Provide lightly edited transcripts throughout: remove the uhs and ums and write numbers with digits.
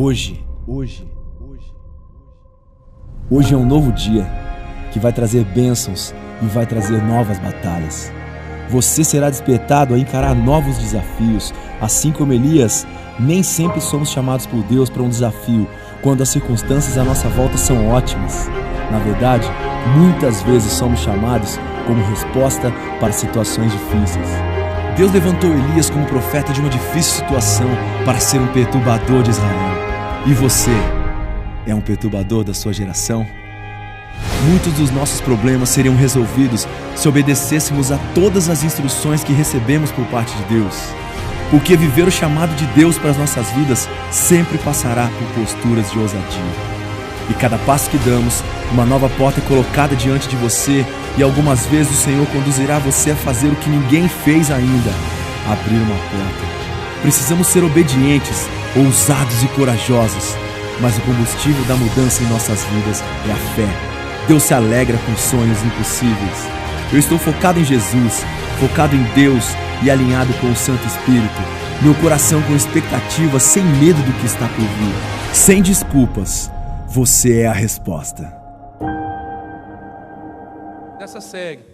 Hoje é um novo dia que vai trazer bênçãos e vai trazer novas batalhas. Você será despertado a encarar novos desafios. Assim como Elias, nem sempre somos chamados por Deus para um desafio quando as circunstâncias à nossa volta são ótimas. Na verdade, muitas vezes somos chamados como resposta para situações difíceis. Deus levantou Elias como profeta de uma difícil situação para ser um perturbador de Israel. E você é um perturbador da sua geração? Muitos dos nossos problemas seriam resolvidos se obedecêssemos a todas as instruções que recebemos por parte de Deus. Porque viver o chamado de Deus para as nossas vidas sempre passará por posturas de ousadia. E cada passo que damos, uma nova porta é colocada diante de você, e algumas vezes o Senhor conduzirá você a fazer o que ninguém fez ainda: abrir uma porta. Precisamos ser obedientes, ousados e corajosos, mas o combustível da mudança em nossas vidas é a fé. Deus se alegra com sonhos impossíveis. Eu estou focado em Jesus, focado em Deus e alinhado com o Santo Espírito. Meu coração com expectativa, sem medo do que está por vir. Sem desculpas, você é a resposta. Dessa série.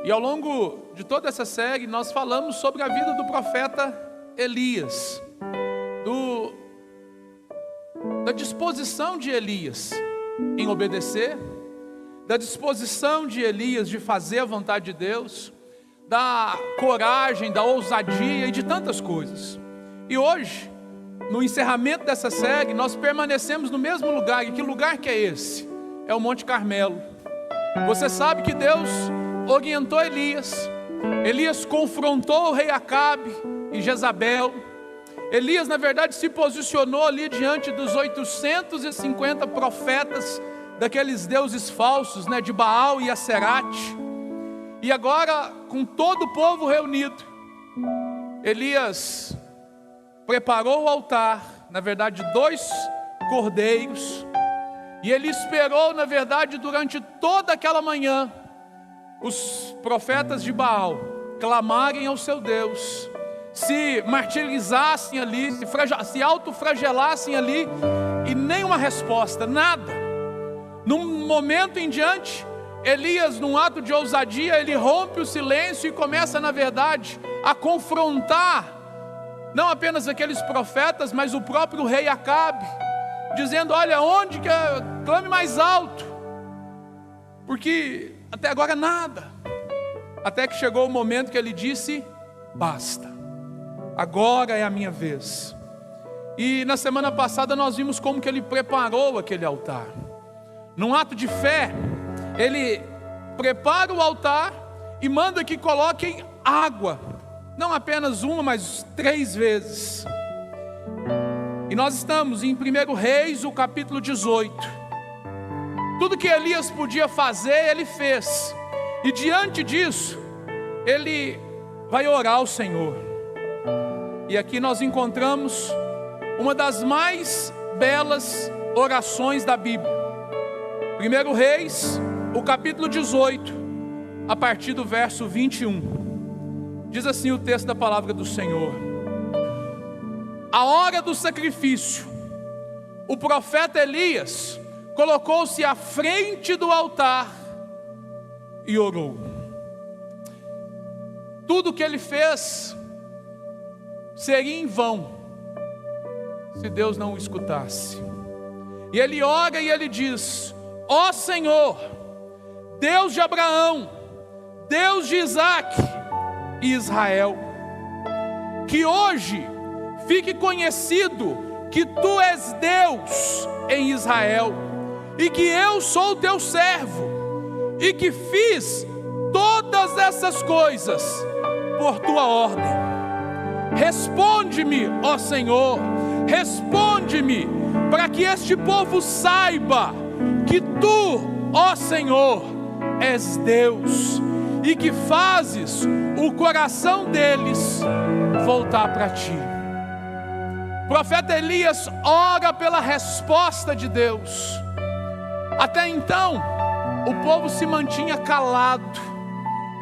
E ao longo de toda essa série, nós falamos sobre a vida do profeta Elias, da disposição de Elias em obedecer, da disposição de Elias de fazer a vontade de Deus, da coragem, da ousadia e de tantas coisas. E hoje, no encerramento dessa série, nós permanecemos no mesmo lugar. E que lugar que é esse? É o Monte Carmelo. Você sabe que Deus orientou Elias. Elias confrontou o rei Acabe e Jezabel. Elias, na verdade, se posicionou ali diante dos 850 profetas daqueles deuses falsos, de Baal e Acerate. E agora, com todo o povo reunido, Elias preparou o altar, na verdade 2 cordeiros, e ele esperou, na verdade, durante toda aquela manhã, os profetas de Baal clamarem ao seu Deus, se martirizassem ali, se autoflagelassem ali, e nenhuma resposta, nada. Num momento em diante, Elias, num ato de ousadia, ele rompe o silêncio e começa, na verdade, a confrontar não apenas aqueles profetas, mas o próprio rei Acabe, dizendo: olha, onde que clame mais alto, porque até agora nada. Até que chegou o momento que ele disse: basta, agora é a minha vez. E na semana passada nós vimos como que ele preparou aquele altar. Num ato de fé, ele prepara o altar e manda que coloquem água, não apenas uma, mas 3 vezes. E nós estamos em 1 Reis, o capítulo 18. Tudo que Elias podia fazer, ele fez. E diante disso, ele vai orar ao Senhor. E aqui nós encontramos uma das mais belas orações da Bíblia. 1 Reis, o capítulo 18, a partir do verso 21. Diz assim o texto da palavra do Senhor: a hora do sacrifício, o profeta Elias colocou-se à frente do altar e orou. Tudo que ele fez seria em vão se Deus não o escutasse. E ele ora e ele diz: ó Senhor, Deus de Abraão, Deus de Isaac e Israel, que hoje fique conhecido que tu és Deus em Israel, e que eu sou teu servo, e que fiz todas essas coisas por tua ordem. Responde-me, ó Senhor, responde-me, para que este povo saiba que tu, ó Senhor, és Deus, e que fazes o coração deles voltar para ti. O profeta Elias ora pela resposta de Deus. Até então, o povo se mantinha calado,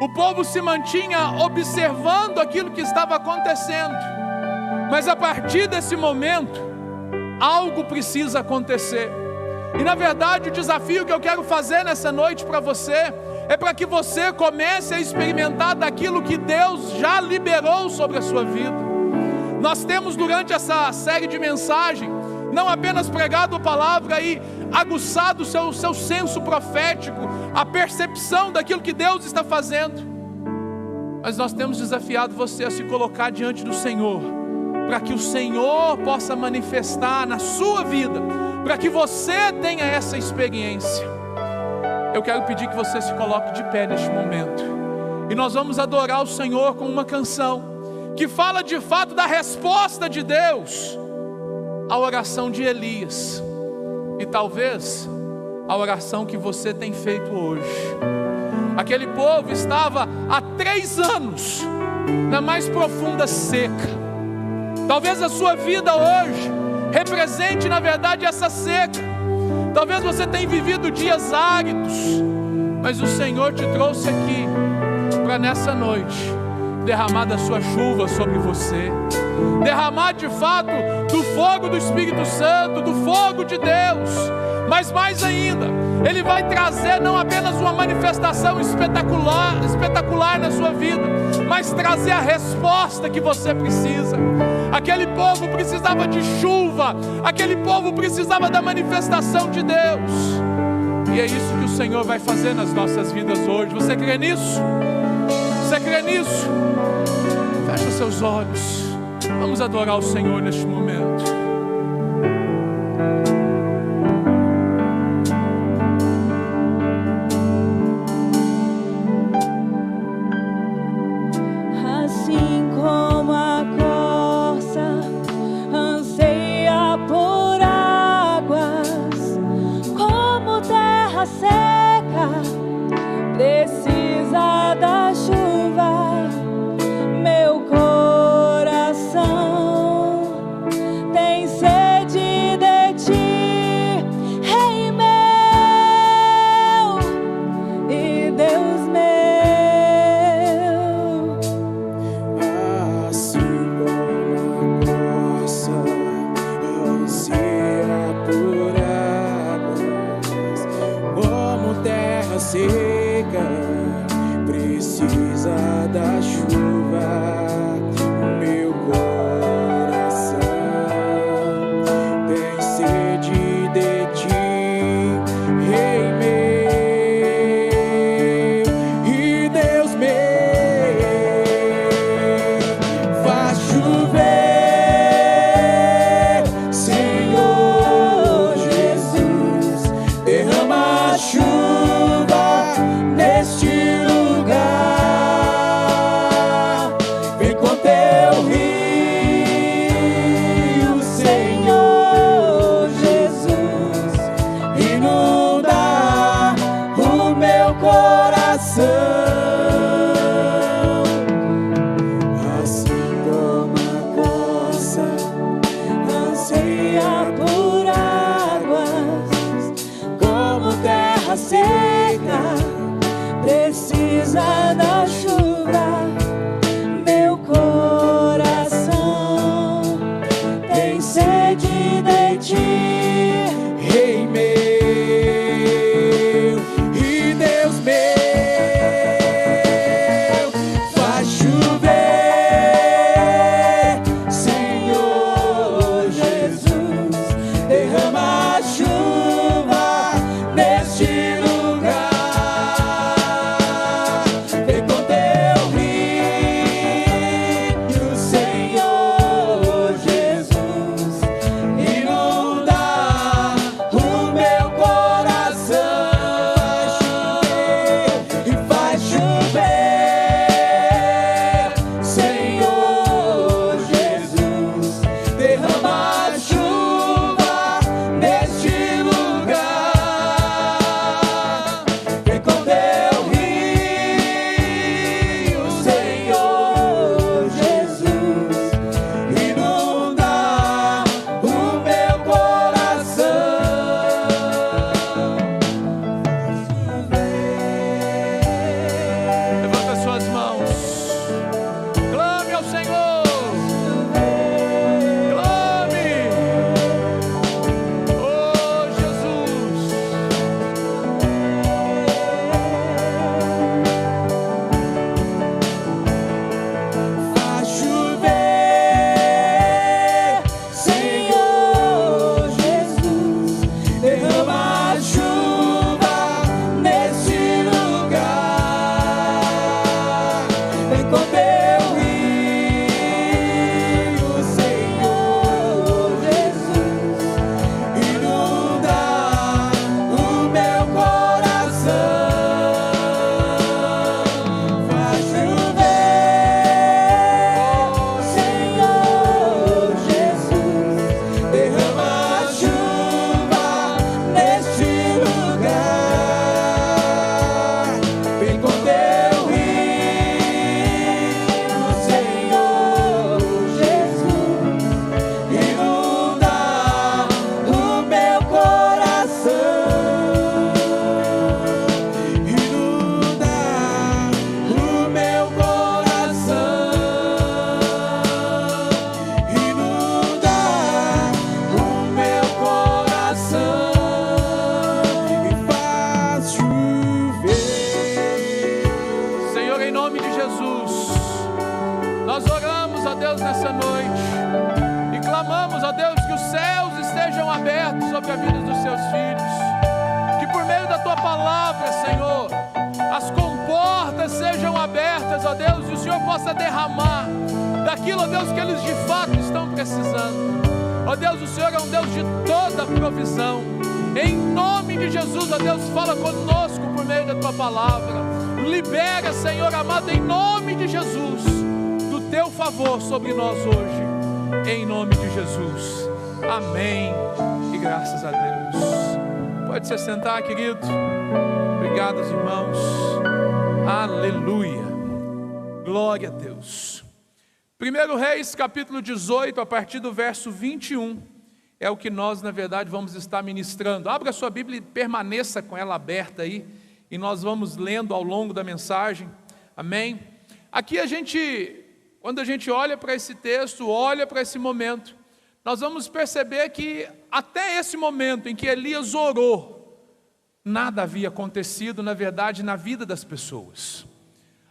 o povo se mantinha observando aquilo que estava acontecendo. Mas a partir desse momento, algo precisa acontecer. E na verdade o desafio que eu quero fazer nessa noite para você é para que você comece a experimentar daquilo que Deus já liberou sobre a sua vida. Nós temos durante essa série de mensagem não apenas pregado a palavra e aguçado o seu senso profético, a percepção daquilo que Deus está fazendo, mas nós temos desafiado você a se colocar diante do Senhor, para que o Senhor possa manifestar na sua vida, para que você tenha essa experiência. Eu quero pedir que você se coloque de pé neste momento, e nós vamos adorar o Senhor com uma canção que fala de fato da resposta de Deus à oração de Elias, e talvez a oração que você tem feito hoje. Aquele povo estava há 3 anos na mais profunda seca. Talvez a sua vida hoje represente na verdade essa seca. Talvez você tenha vivido dias áridos, mas o Senhor te trouxe aqui para nessa noite derramar da sua chuva sobre você, derramar de fato do fogo do Espírito Santo, do fogo de Deus. Mas mais ainda, Ele vai trazer não apenas uma manifestação espetacular na sua vida, mas trazer a resposta que você precisa. Aquele povo precisava de chuva, aquele povo precisava da manifestação de Deus, e é isso que o Senhor vai fazer nas nossas vidas hoje. Você crê nisso? Você crê nisso? Feche os seus olhos, vamos adorar o Senhor neste momento. Assim como a corça anseia por águas, como terra seca precisa da chuva, meu coração tem Deus, nessa noite. E clamamos, ó Deus, que os céus estejam abertos sobre a vida dos seus filhos. Que por meio da tua palavra, Senhor, as comportas sejam abertas, ó Deus, e o Senhor possa derramar daquilo, ó Deus, que eles de fato estão precisando. Ó Deus, o Senhor é um Deus de toda provisão. Em nome de Jesus, ó Deus, fala conosco por meio da tua palavra. Libera, Senhor amado, em nome de Jesus, do teu favor sobre nós hoje. Em nome de Jesus. Amém. E graças a Deus. Pode se sentar, querido. Obrigado, irmãos. Aleluia. Glória a Deus. 1 Reis, capítulo 18, a partir do verso 21, é o que nós, na verdade, vamos estar ministrando. Abra a sua Bíblia e permaneça com ela aberta aí, e nós vamos lendo ao longo da mensagem. Amém? Aqui quando a gente olha para esse texto, olha para esse momento, nós vamos perceber que até esse momento em que Elias orou, nada havia acontecido, na verdade, na vida das pessoas.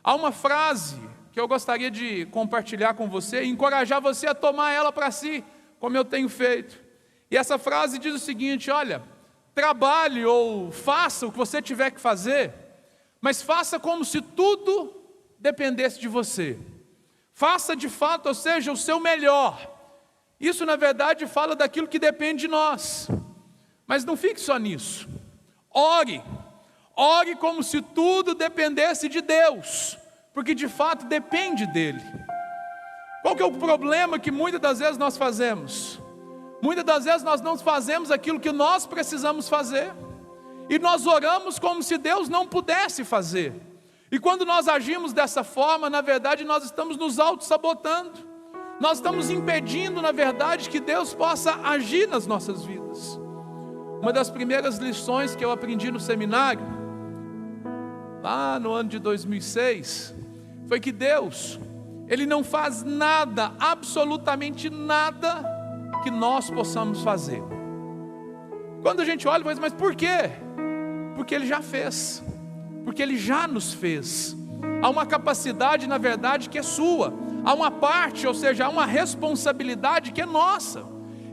Há uma frase que eu gostaria de compartilhar com você e encorajar você a tomar ela para si, como eu tenho feito. E essa frase diz o seguinte: olha, trabalhe ou faça o que você tiver que fazer, mas faça como se tudo dependesse de você. Faça de fato, ou seja, o seu melhor. Isso na verdade fala daquilo que depende de nós. Mas não fique só nisso. Ore como se tudo dependesse de Deus, porque de fato depende dele. Qual que é o problema que muitas das vezes nós fazemos? Muitas das vezes nós não fazemos aquilo que nós precisamos fazer, e nós oramos como se Deus não pudesse fazer. E quando nós agimos dessa forma, na verdade nós estamos nos auto-sabotando. Nós estamos impedindo, na verdade, que Deus possa agir nas nossas vidas. Uma das primeiras lições que eu aprendi no seminário, lá no ano de 2006, foi que Deus, Ele não faz nada, absolutamente nada, que nós possamos fazer. Quando a gente olha, mas por quê? Porque Ele já fez, porque Ele já nos fez. Há uma capacidade, na verdade, que é sua, há uma parte, ou seja, há uma responsabilidade que é nossa,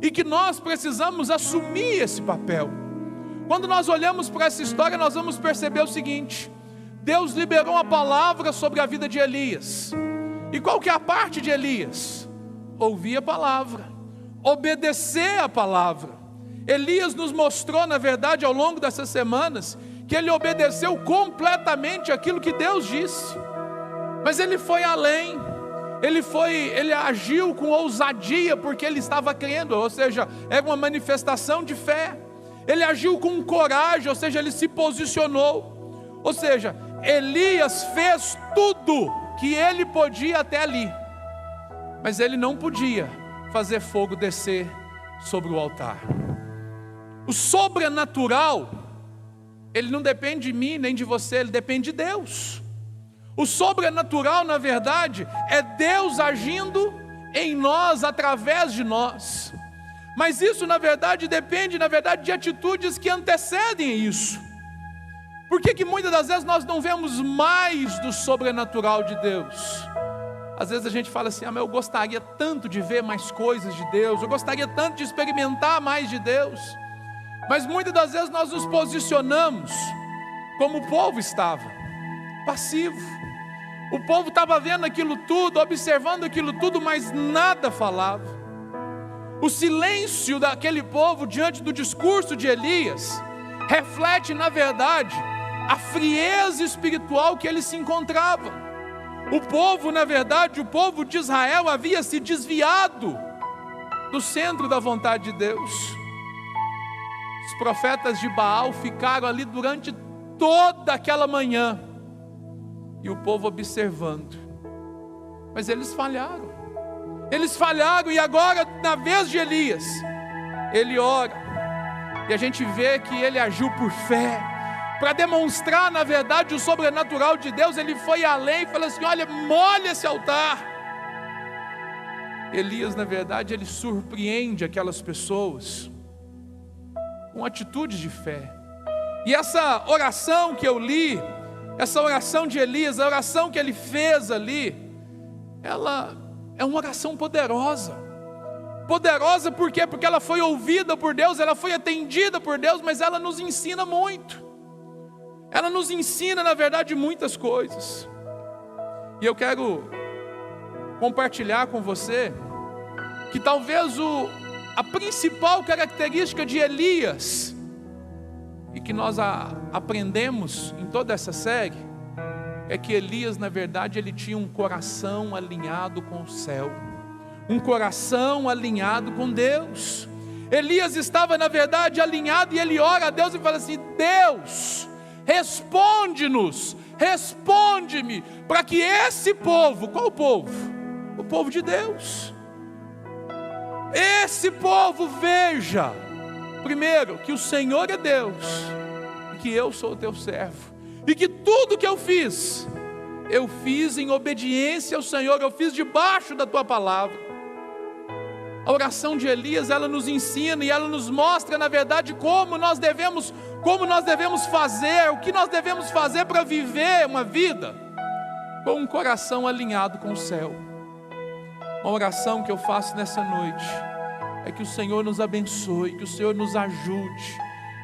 e que nós precisamos assumir esse papel. Quando nós olhamos para essa história, nós vamos perceber o seguinte: Deus liberou uma palavra sobre a vida de Elias. E qual que é a parte de Elias? Ouvir a palavra, obedecer a palavra. Elias nos mostrou, na verdade, ao longo dessas semanas, que ele obedeceu completamente aquilo que Deus disse. Mas ele foi além. Ele agiu com ousadia porque ele estava crendo, ou seja, era uma manifestação de fé. Ele agiu com coragem, ou seja, ele se posicionou. Ou seja, Elias fez tudo que ele podia até ali, mas ele não podia fazer fogo descer sobre o altar. O sobrenatural, ele não depende de mim nem de você, ele depende de Deus. O sobrenatural, na verdade, é Deus agindo em nós, através de nós. Mas isso, na verdade, depende, de atitudes que antecedem isso. Por que muitas das vezes nós não vemos mais do sobrenatural de Deus? Às vezes a gente fala assim: mas eu gostaria tanto de ver mais coisas de Deus, eu gostaria tanto de experimentar mais de Deus. Mas muitas das vezes nós nos posicionamos como o povo estava, passivo. O povo estava vendo aquilo tudo, observando aquilo tudo, mas nada falava. O silêncio daquele povo diante do discurso de Elias reflete, na verdade, a frieza espiritual que ele se encontrava. O povo, na verdade, o povo de Israel havia se desviado do centro da vontade de Deus. Os profetas de Baal ficaram ali durante toda aquela manhã, e o povo observando. Mas eles falharam, e agora, na vez de Elias, ele ora, e a gente vê que ele agiu por fé, para demonstrar, na verdade, o sobrenatural de Deus. Ele foi além e falou assim: olha, molha esse altar. Elias, na verdade, ele surpreende aquelas pessoas com atitudes de fé. E essa oração que eu li, essa oração de Elias, a oração que ele fez ali, ela é uma oração poderosa. Poderosa por quê? Porque ela foi ouvida por Deus, ela foi atendida por Deus, mas ela nos ensina muito. Ela nos ensina, na verdade, muitas coisas. E eu quero compartilhar com você que talvez a principal característica de Elias, e que nós aprendemos em toda essa série, é que Elias, na verdade, ele tinha um coração alinhado com o céu, um coração alinhado com Deus. Elias estava, na verdade, alinhado, e ele ora a Deus e fala assim: Deus, responde-nos, responde-me, para que esse povo, qual povo? O povo de Deus. Esse povo veja, primeiro, que o Senhor é Deus, e que eu sou o teu servo, e que tudo que eu fiz em obediência ao Senhor, eu fiz debaixo da tua palavra. A oração de Elias, ela nos ensina e ela nos mostra, na verdade, como nós devemos fazer, o que nós devemos fazer para viver uma vida com um coração alinhado com o céu. Uma oração que eu faço nessa noite é que o Senhor nos abençoe, que o Senhor nos ajude,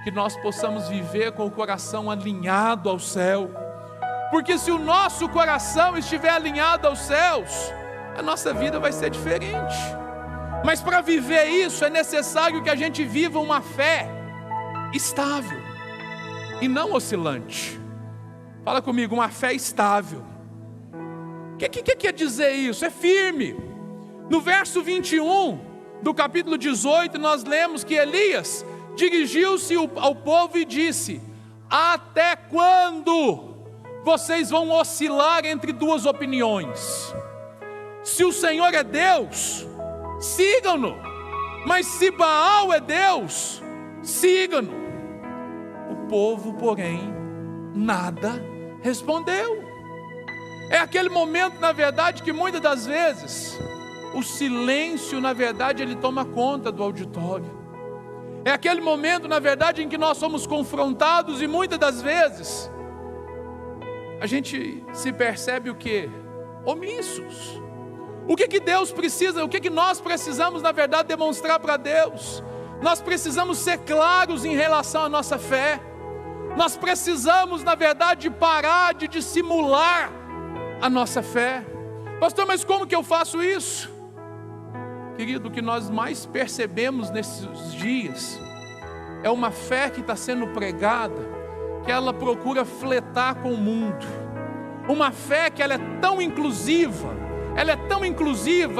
que nós possamos viver com o coração alinhado ao céu, porque se o nosso coração estiver alinhado aos céus, a nossa vida vai ser diferente. Mas para viver isso é necessário que a gente viva uma fé estável e não oscilante. Fala comigo, uma fé estável. O que quer dizer isso? É firme. No verso 21 do capítulo 18, nós lemos que Elias dirigiu-se ao povo e disse: até quando vocês vão oscilar entre duas opiniões? Se o Senhor é Deus, sigam-no, mas se Baal é Deus, sigam-no. O povo, porém, nada respondeu. É aquele momento, na verdade, que muitas das vezes o silêncio, na verdade, ele toma conta do auditório. É aquele momento, na verdade, em que nós somos confrontados e muitas das vezes a gente se percebe o quê? Omissos. O que Deus precisa, o que nós precisamos, na verdade, demonstrar para Deus? Nós precisamos ser claros em relação à nossa fé. Nós precisamos, na verdade, parar de dissimular a nossa fé. Pastor, mas como que eu faço isso? Querido, o que nós mais percebemos nesses dias é uma fé que está sendo pregada, que ela procura fletar com o mundo. Uma fé que ela é tão inclusiva,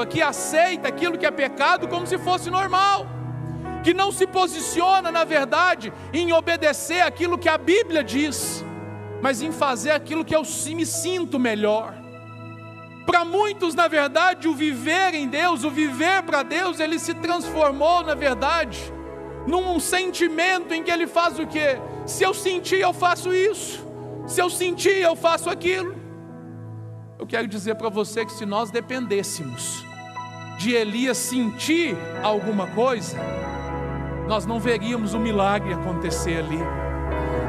que aceita aquilo que é pecado como se fosse normal, que não se posiciona, na verdade, em obedecer aquilo que a Bíblia diz, mas em fazer aquilo que eu me sinto melhor. Para muitos, na verdade, o viver em Deus, o viver para Deus, ele se transformou, na verdade, num sentimento em que ele faz o quê? Se eu sentir, eu faço isso. Se eu sentir, eu faço aquilo. Eu quero dizer para você que se nós dependêssemos de Elias sentir alguma coisa, nós não veríamos o milagre acontecer ali.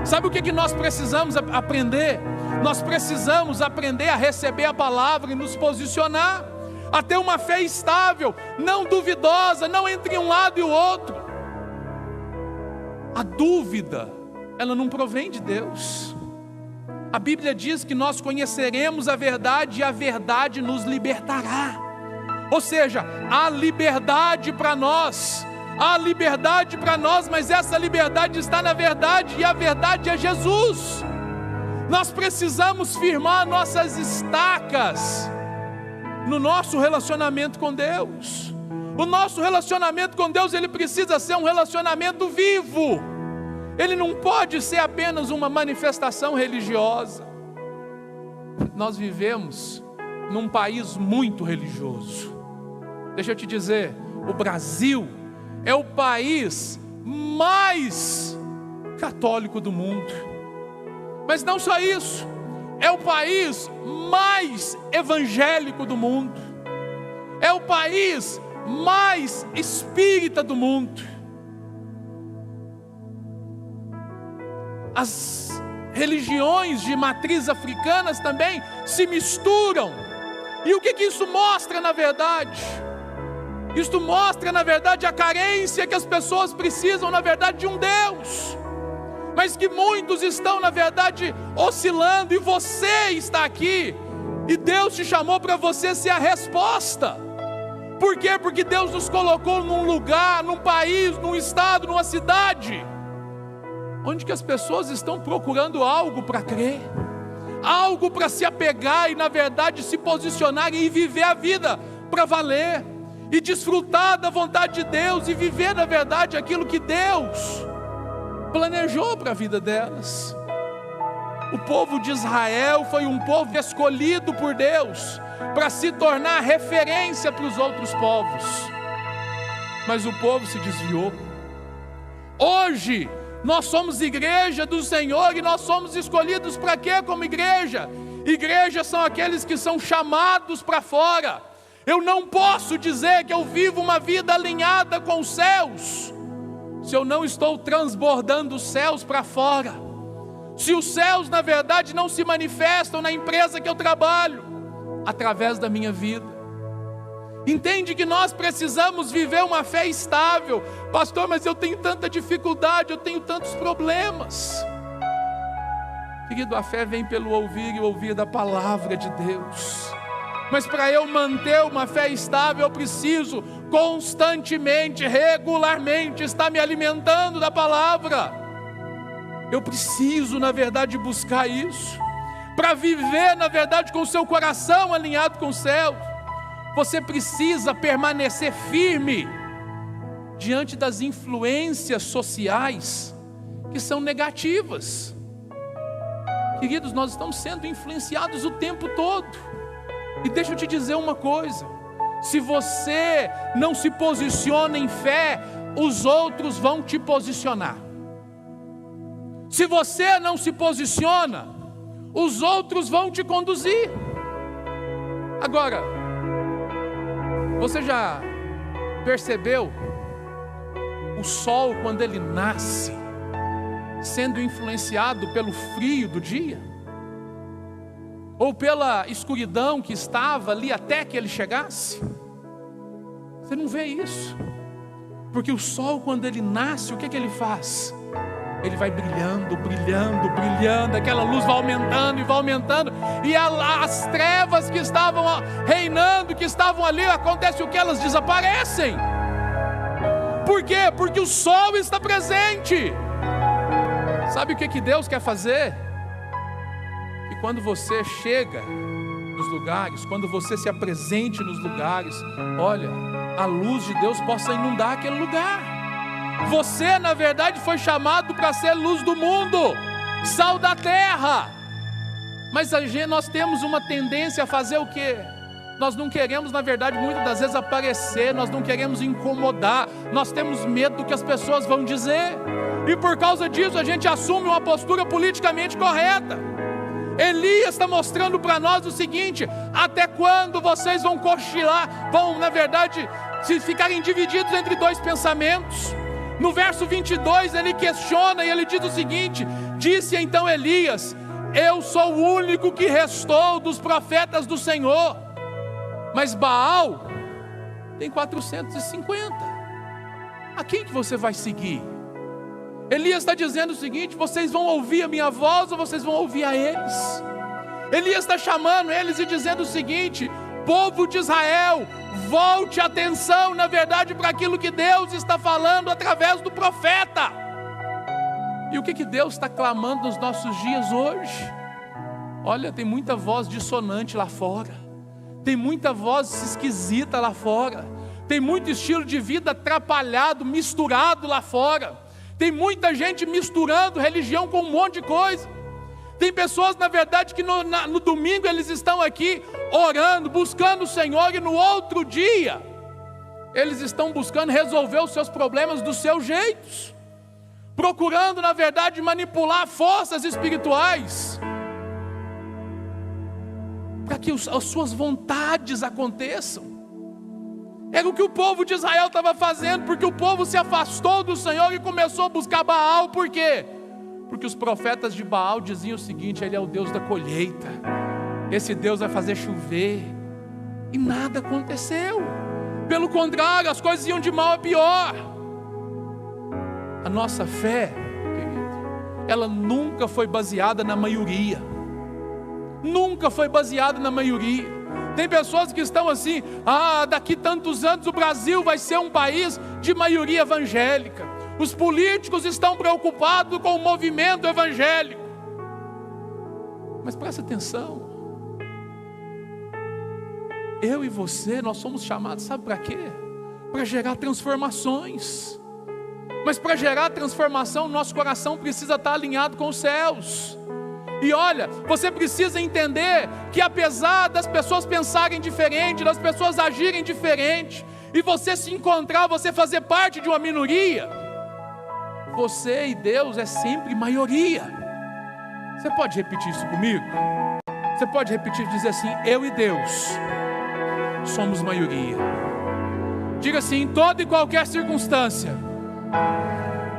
Sabe o que nós precisamos aprender? Nós precisamos aprender a receber a palavra e nos posicionar, a ter uma fé estável, não duvidosa, não entre um lado e o outro. A dúvida, ela não provém de Deus. A Bíblia diz que nós conheceremos a verdade e a verdade nos libertará. Ou seja, há liberdade para nós. Há liberdade para nós, mas essa liberdade está na verdade, e a verdade é Jesus. Nós precisamos firmar nossas estacas no nosso relacionamento com Deus. O nosso relacionamento com Deus, ele precisa ser um relacionamento vivo. Ele não pode ser apenas uma manifestação religiosa. Nós vivemos num país muito religioso. Deixa eu te dizer, o Brasil é o país mais católico do mundo. Mas não só isso, é o país mais evangélico do mundo. É o país mais espírita do mundo. As religiões de matriz africanas também se misturam E o que isso mostra na verdade? Isto mostra na verdade a carência que as pessoas precisam na verdade de um Deus, mas que muitos estão na verdade oscilando, e você está aqui, e Deus te chamou para você ser a resposta. Por quê? Porque Deus nos colocou num lugar, num país, num estado, numa cidade, onde que as pessoas estão procurando algo para crer, algo para se apegar e na verdade se posicionar e viver a vida para valer, e desfrutar da vontade de Deus, e viver na verdade aquilo que Deus planejou para a vida delas. O povo de Israel foi um povo escolhido por Deus para se tornar referência para os outros povos, mas o povo se desviou. Hoje nós somos igreja do Senhor, e nós somos escolhidos para quê como igreja? Igrejas são aqueles que são chamados para fora. Eu não posso dizer que eu vivo uma vida alinhada com os céus se eu não estou transbordando os céus para fora, se os céus na verdade não se manifestam na empresa que eu trabalho, através da minha vida. Entende que nós precisamos viver uma fé estável. Pastor, mas eu tenho tanta dificuldade, eu tenho tantos problemas. Querido, a fé vem pelo ouvir, e ouvir da palavra de Deus. Mas para eu manter uma fé estável, eu preciso constantemente, regularmente estar me alimentando da palavra. Eu preciso na verdade buscar isso, para viver na verdade com o seu coração alinhado com o céu. Você precisa permanecer firme diante das influências sociais que são negativas. Queridos, nós estamos sendo influenciados o tempo todo. E deixa eu te dizer uma coisa: se você não se posiciona em fé, os outros vão te posicionar. Se você não se posiciona, os outros vão te conduzir. Agora, você já percebeu o sol quando ele nasce sendo influenciado pelo frio do dia? Ou pela escuridão que estava ali até que ele chegasse? Você não vê isso, porque o sol quando ele nasce, o que ele faz? Ele vai brilhando, brilhando, brilhando, aquela luz vai aumentando e vai aumentando, e as trevas que estavam reinando, que estavam ali, acontece o que? Elas desaparecem. Por quê? Porque o sol está presente. Sabe o que Deus quer fazer? Que quando você chega nos lugares, quando você se apresente nos lugares, olha, a luz de Deus possa inundar aquele lugar. Você na verdade foi chamado para ser luz do mundo, sal da terra. Mas nós temos uma tendência a fazer o quê? Nós não queremos na verdade muitas das vezes aparecer, nós não queremos incomodar, nós temos medo do que as pessoas vão dizer, e por causa disso a gente assume uma postura politicamente correta. Elias está mostrando para nós o seguinte: até quando vocês vão cochilar, vão na verdade se ficarem divididos entre dois pensamentos? No verso 22 ele questiona e ele diz o seguinte: disse então Elias: eu sou o único que restou dos profetas do Senhor, mas Baal tem 450. A quem que você vai seguir? Elias está dizendo o seguinte: vocês vão ouvir a minha voz ou vocês vão ouvir a eles? Elias está chamando eles e dizendo o seguinte: povo de Israel, volte a atenção na verdade para aquilo que Deus está falando através do profeta. E o que Deus está clamando nos nossos dias hoje? Olha, tem muita voz dissonante lá fora, tem muita voz esquisita lá fora, tem muito estilo de vida atrapalhado, misturado lá fora, tem muita gente misturando religião com um monte de coisa. Tem pessoas na verdade que no domingo eles estão aqui orando, buscando o Senhor, e no outro dia eles estão buscando resolver os seus problemas dos seus jeitos, procurando na verdade manipular forças espirituais para que as suas vontades aconteçam. Era o que o povo de Israel estava fazendo, porque o povo se afastou do Senhor e começou a buscar Baal. Por quê? Porque os profetas de Baal diziam o seguinte: ele é o Deus da colheita, esse Deus vai fazer chover, E nada aconteceu. Pelo contrário, as coisas iam de mal a pior. A nossa fé, querido, ela nunca foi baseada na maioria. Nunca foi baseada na maioria. Tem pessoas que estão assim: daqui tantos anos o Brasil vai ser um país de maioria evangélica. Os políticos estão preocupados com o movimento evangélico. Mas presta atenção. Eu e você, nós somos chamados, sabe para quê? Para gerar transformações. Mas para gerar transformação, nosso coração precisa estar alinhado com os céus. E olha, você precisa entender que apesar das pessoas pensarem diferente, das pessoas agirem diferente, e você se encontrar, você fazer parte de uma minoria, você e Deus é sempre maioria. Você pode repetir isso comigo? Você pode repetir e dizer assim: eu e Deus somos maioria. Diga assim: em toda e qualquer circunstância,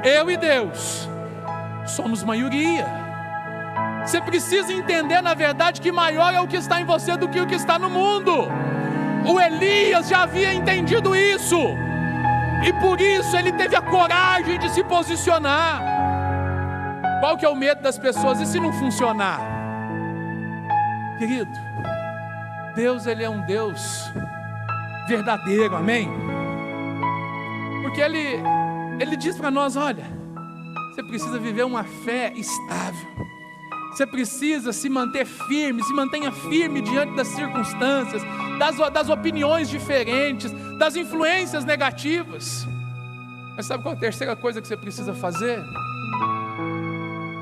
eu e Deus somos maioria. Você precisa entender, na verdade, que maior é o que está em você do que o que está no mundo. O Elias já havia entendido isso, e por isso ele teve a coragem de se posicionar. Qual que é o medo das pessoas? E se não funcionar? Querido, Deus, Ele é um Deus verdadeiro, amém? Porque Ele diz para nós: olha, você precisa viver uma fé estável. Você precisa se manter firme, se mantenha firme diante das circunstâncias, das opiniões diferentes, das influências negativas. Mas sabe qual é a terceira coisa que você precisa fazer?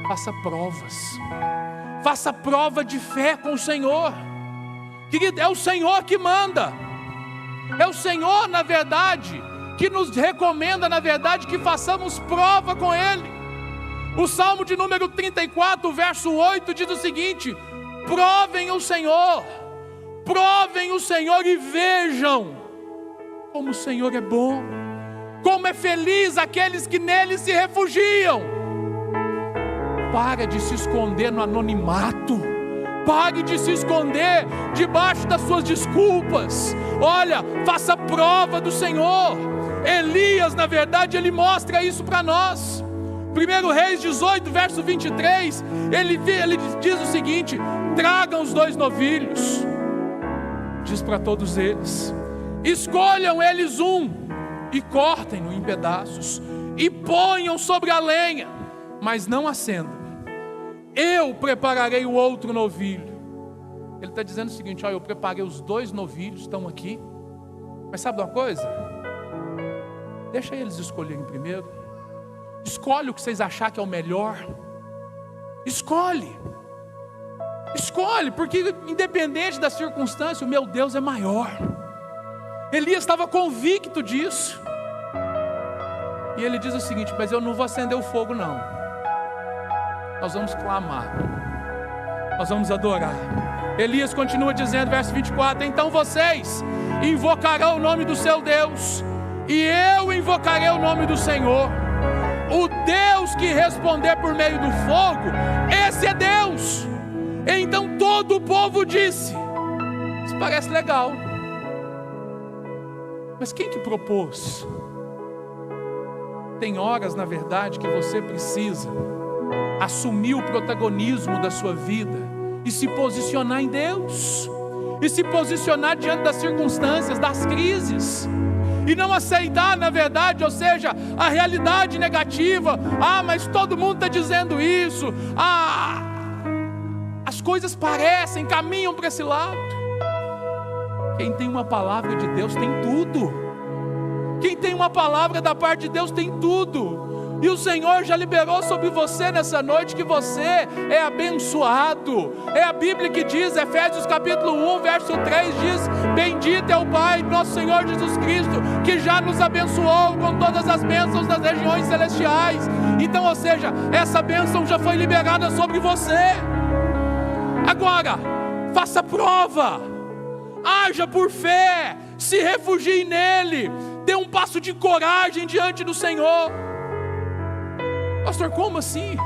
Faça provas. Faça prova de fé com o Senhor. Querido, é o Senhor que manda. É o Senhor, na verdade, que nos recomenda, na verdade, que façamos prova com Ele. O Salmo de número 34, verso 8 diz o seguinte: provem o Senhor e vejam como o Senhor é bom, como é feliz aqueles que nele se refugiam. Para de se esconder no anonimato, pare de se esconder debaixo das suas desculpas. Olha, faça prova do Senhor. Elias, na verdade, ele mostra isso para nós. 1 Reis 18, verso 23, ele diz o seguinte: tragam os 2 novilhos, diz para todos eles, escolham eles um, e cortem-no em pedaços, e ponham sobre a lenha, mas não acendam. Eu prepararei o outro novilho. Ele está dizendo o seguinte: olha, eu preparei os 2 novilhos, estão aqui, mas sabe de uma coisa? Deixa eles escolherem primeiro. Escolhe o que vocês acharem que é o melhor. Escolhe, porque independente da circunstância, o meu Deus é maior. Elias estava convicto disso. E ele diz o seguinte: mas eu não vou acender o fogo não. Nós vamos clamar, nós vamos adorar. Elias continua dizendo, verso 24: então vocês invocarão o nome do seu Deus, e eu invocarei o nome do Senhor. O Deus que responder por meio do fogo, esse é Deus. Então todo o povo disse: isso parece legal, mas quem que propôs? Tem horas, na verdade, que você precisa assumir o protagonismo da sua vida e se posicionar em Deus, e se posicionar diante das circunstâncias, das crises, e não aceitar, na verdade, ou seja, a realidade negativa. Mas todo mundo está dizendo isso. As coisas caminham para esse lado. Quem tem uma palavra de Deus tem tudo. Quem tem uma palavra da parte de Deus tem tudo. E o Senhor já liberou sobre você nessa noite que você é abençoado. É a Bíblia que diz, Efésios capítulo 1, verso 3 diz: bendito é o Pai, nosso Senhor Jesus Cristo, que já nos abençoou com todas as bênçãos das regiões celestiais. Então, ou seja, essa bênção já foi liberada sobre você. Agora, faça prova, haja por fé, se refugie nele, dê um passo de coragem diante do Senhor. Pastor, como assim?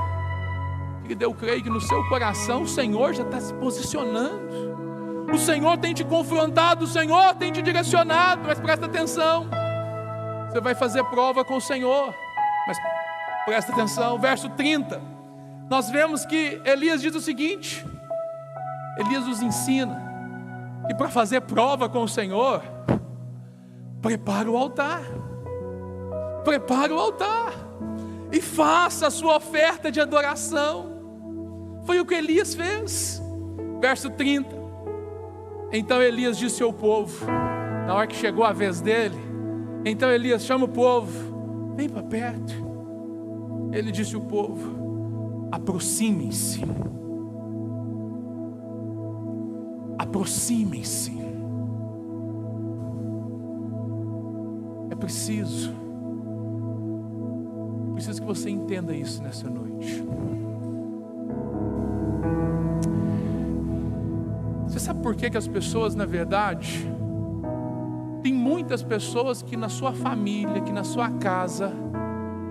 Eu creio que no seu coração o Senhor já está se posicionando. O Senhor tem te confrontado, o Senhor tem te direcionado, mas presta atenção. Você vai fazer prova com o Senhor, mas presta atenção, verso 30. Nós vemos que Elias diz o seguinte: Elias nos ensina que para fazer prova com o Senhor, prepara o altar. Prepara o altar e faça a sua oferta de adoração. Foi o que Elias fez. Verso 30. Então Elias disse ao povo, na hora que chegou a vez dele, então Elias chama o povo, vem para perto. Ele disse ao povo, aproximem-se. Aproximem-se. É preciso que você entenda isso nessa noite. Você sabe por que as pessoas, na verdade, tem muitas pessoas que na sua família, que na sua casa,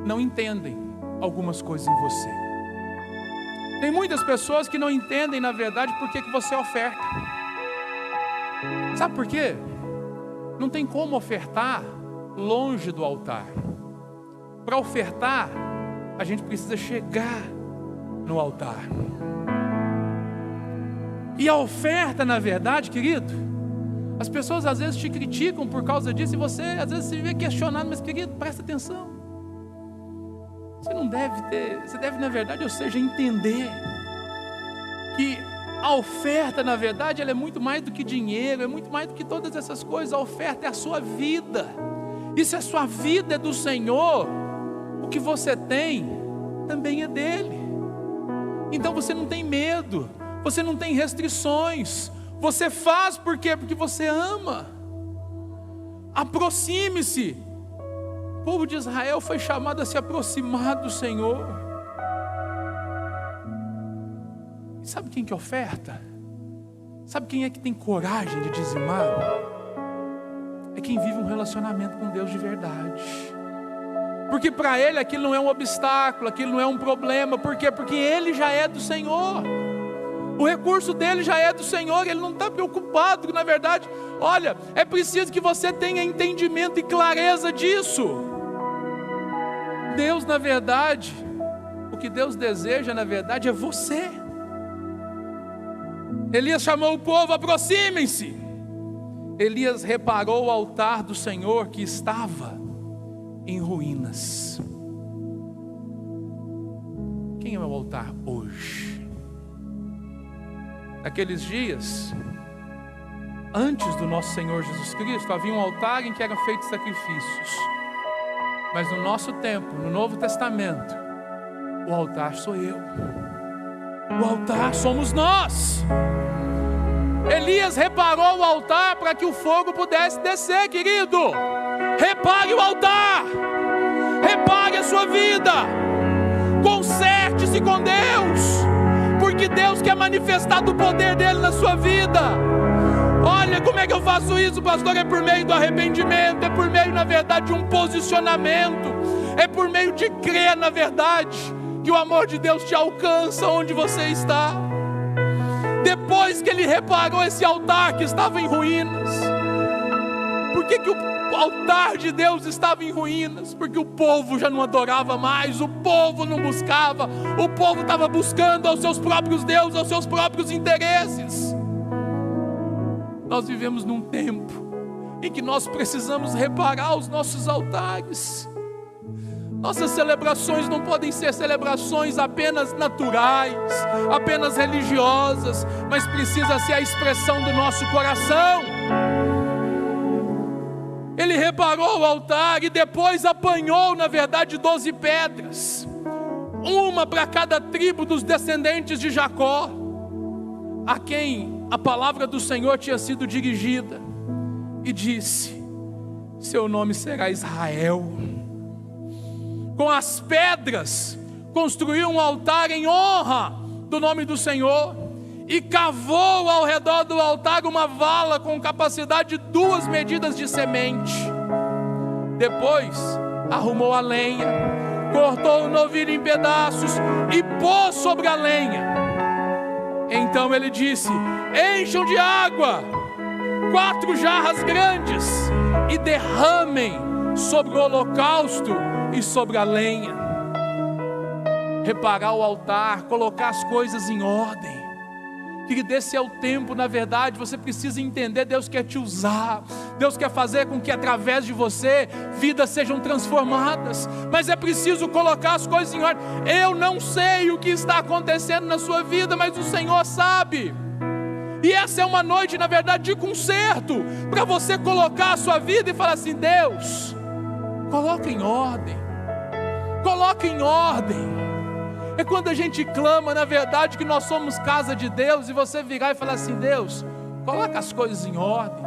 não entendem algumas coisas em você. Tem muitas pessoas que não entendem, na verdade, por que você oferta. Sabe por quê? Não tem como ofertar longe do altar. Para ofertar, a gente precisa chegar no altar. E a oferta, na verdade, querido, as pessoas às vezes te criticam por causa disso, e você às vezes se vê questionado, mas querido, presta atenção. Você deve, na verdade, ou seja, entender que a oferta, na verdade, ela é muito mais do que dinheiro, é muito mais do que todas essas coisas. A oferta é a sua vida. E se a sua vida é do Senhor, o que você tem também é dele. Então você não tem medo, você não tem restrições, você faz por quê? Porque você ama. Aproxime-se. O povo de Israel foi chamado a se aproximar do Senhor. E sabe quem que oferta? Sabe quem é que tem coragem de dizimar? É quem vive um relacionamento com Deus de verdade. Porque para ele aquilo não é um obstáculo, aquilo não é um problema. Por quê? Porque ele já é do Senhor. O recurso dele já é do Senhor, ele não está preocupado. Na verdade, olha, é preciso que você tenha entendimento e clareza disso. Deus, na verdade, o que Deus deseja, na verdade, é você. Elias chamou o povo, aproximem-se. Elias reparou o altar do Senhor que estava em ruínas. Quem é o altar hoje? Naqueles dias, antes do nosso Senhor Jesus Cristo, havia um altar em que eram feitos sacrifícios. Mas no nosso tempo, no Novo Testamento, o altar sou eu. O altar somos nós. Elias reparou o altar para que o fogo pudesse descer, querido. Repare o altar. Repare a sua vida. Conserte-se com Deus, porque Deus quer manifestar do poder dele na sua vida. Olha, como é que eu faço isso, pastor? É por meio do arrependimento, é por meio, na verdade, de um posicionamento, é por meio de crer, na verdade, que o amor de Deus te alcança onde você está. Depois que ele reparou esse altar que estava em ruínas, por que o altar de Deus estava em ruínas? Porque o povo já não adorava mais, o povo não buscava, o povo estava buscando aos seus próprios deuses, aos seus próprios interesses. Nós vivemos num tempo em que nós precisamos reparar os nossos altares. Nossas celebrações não podem ser celebrações apenas naturais, apenas religiosas, mas precisa ser a expressão do nosso coração. Ele reparou o altar e depois apanhou, na verdade, 12 pedras, uma para cada tribo dos descendentes de Jacó, a quem a palavra do Senhor tinha sido dirigida, e disse: seu nome será Israel. Com as pedras construiu um altar em honra do nome do Senhor, e cavou ao redor do altar uma vala com capacidade de 2 medidas de semente. Depois arrumou a lenha, cortou o novilho em pedaços e pôs sobre a lenha. Então ele disse: encham de água 4 jarras grandes e derramem sobre o holocausto e sobre a lenha. Reparar o altar, colocar as coisas em ordem. Querido, esse é o tempo, na verdade, você precisa entender, Deus quer te usar, Deus quer fazer com que através de você, vidas sejam transformadas, mas é preciso colocar as coisas em ordem. Eu não sei o que está acontecendo na sua vida, mas o Senhor sabe, e essa é uma noite, na verdade, de conserto, para você colocar a sua vida e falar assim: Deus, coloca em ordem, coloca em ordem. É quando a gente clama, na verdade, que nós somos casa de Deus, e você virar e falar assim: Deus, coloca as coisas em ordem,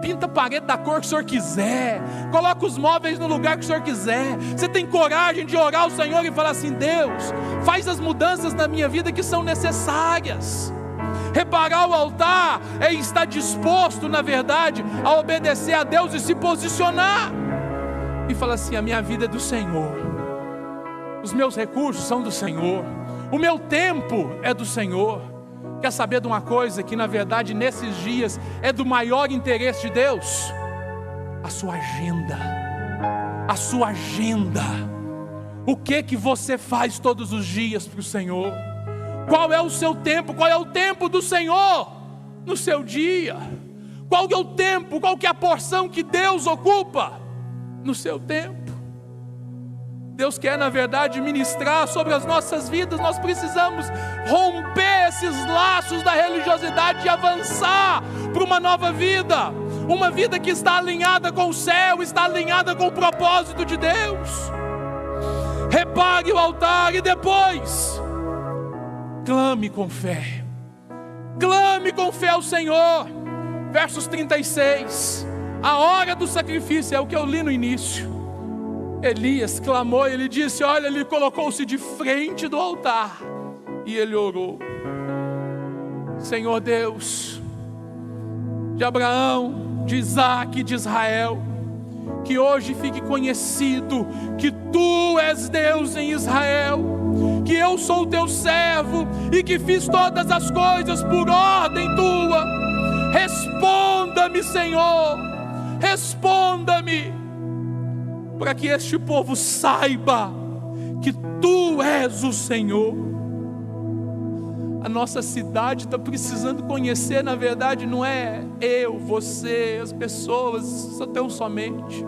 pinta a parede da cor que o Senhor quiser, coloca os móveis no lugar que o Senhor quiser. Você tem coragem de orar ao Senhor e falar assim: Deus, faz as mudanças na minha vida que são necessárias. Reparar o altar é estar disposto, na verdade, a obedecer a Deus e se posicionar, e falar assim: a minha vida é do Senhor, os meus recursos são do Senhor, o meu tempo é do Senhor. Quer saber de uma coisa que, na verdade, nesses dias é do maior interesse de Deus? A sua agenda. A sua agenda. O que você faz todos os dias para o Senhor? Qual é o seu tempo? Qual é o tempo do Senhor no seu dia? Qual é o tempo? Qual que é a porção que Deus ocupa no seu tempo? Deus quer, na verdade, ministrar sobre as nossas vidas. Nós precisamos romper esses laços da religiosidade e avançar para uma nova vida. Uma vida que está alinhada com o céu, está alinhada com o propósito de Deus. Repare o altar e depois clame com fé. Clame com fé ao Senhor. Versos 36. A hora do sacrifício é o que eu li no início. Elias clamou, ele disse: olha, ele colocou-se de frente do altar e ele orou: Senhor Deus de Abraão, de Isaque e de Israel, que hoje fique conhecido que Tu és Deus em Israel, que eu sou Teu servo e que fiz todas as coisas por ordem Tua. Responda-me, Senhor, responda-me, para que este povo saiba que Tu és o Senhor. A nossa cidade está precisando conhecer, na verdade, não é eu, você, as pessoas, só tão somente,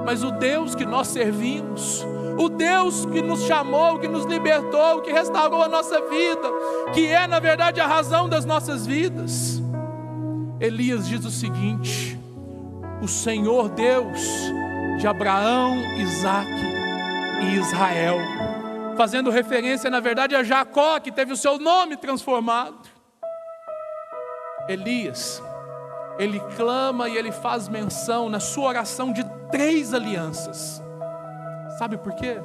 mas o Deus que nós servimos, o Deus que nos chamou, que nos libertou, que restaurou a nossa vida, que é, na verdade, a razão das nossas vidas. Elias diz o seguinte: o Senhor Deus de Abraão, Isaque e Israel, fazendo referência, na verdade, a Jacó, que teve o seu nome transformado. Elias, ele clama e ele faz menção na sua oração de 3 alianças. Sabe por quê?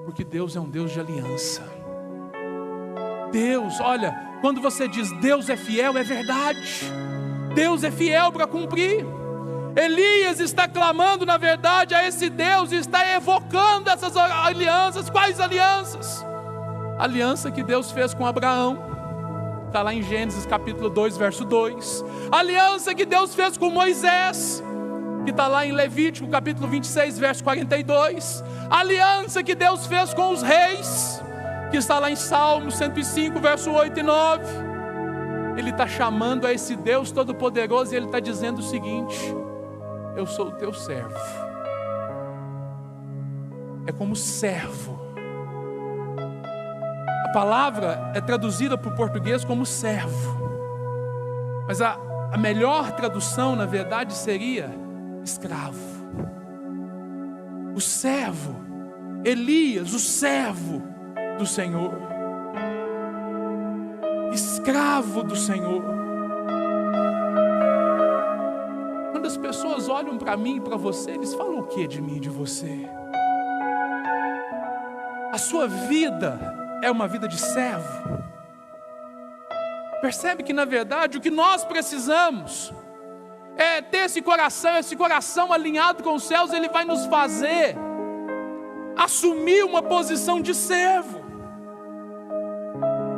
Porque Deus é um Deus de aliança. Deus, olha, quando você diz Deus é fiel, é verdade. Deus é fiel para cumprir. Elias está clamando, na verdade, a esse Deus, e está evocando essas alianças. Quais alianças? A aliança que Deus fez com Abraão, está lá em Gênesis capítulo 2, verso 2. A aliança que Deus fez com Moisés, que está lá em Levítico capítulo 26, verso 42. A aliança que Deus fez com os reis, que está lá em Salmo 105, verso 8 e 9. Ele está chamando a esse Deus todo-poderoso, e ele está dizendo o seguinte: eu sou o teu servo. É como servo. A palavra é traduzida para o português como servo, mas a melhor tradução, na verdade, seria escravo. O servo, Elias, o servo do Senhor, escravo do Senhor. Quando as pessoas olham para mim e para você, eles falam o que de mim e de você? A sua vida é uma vida de servo. Percebe que, na verdade, o que nós precisamos é ter esse coração alinhado com os céus. Ele vai nos fazer assumir uma posição de servo.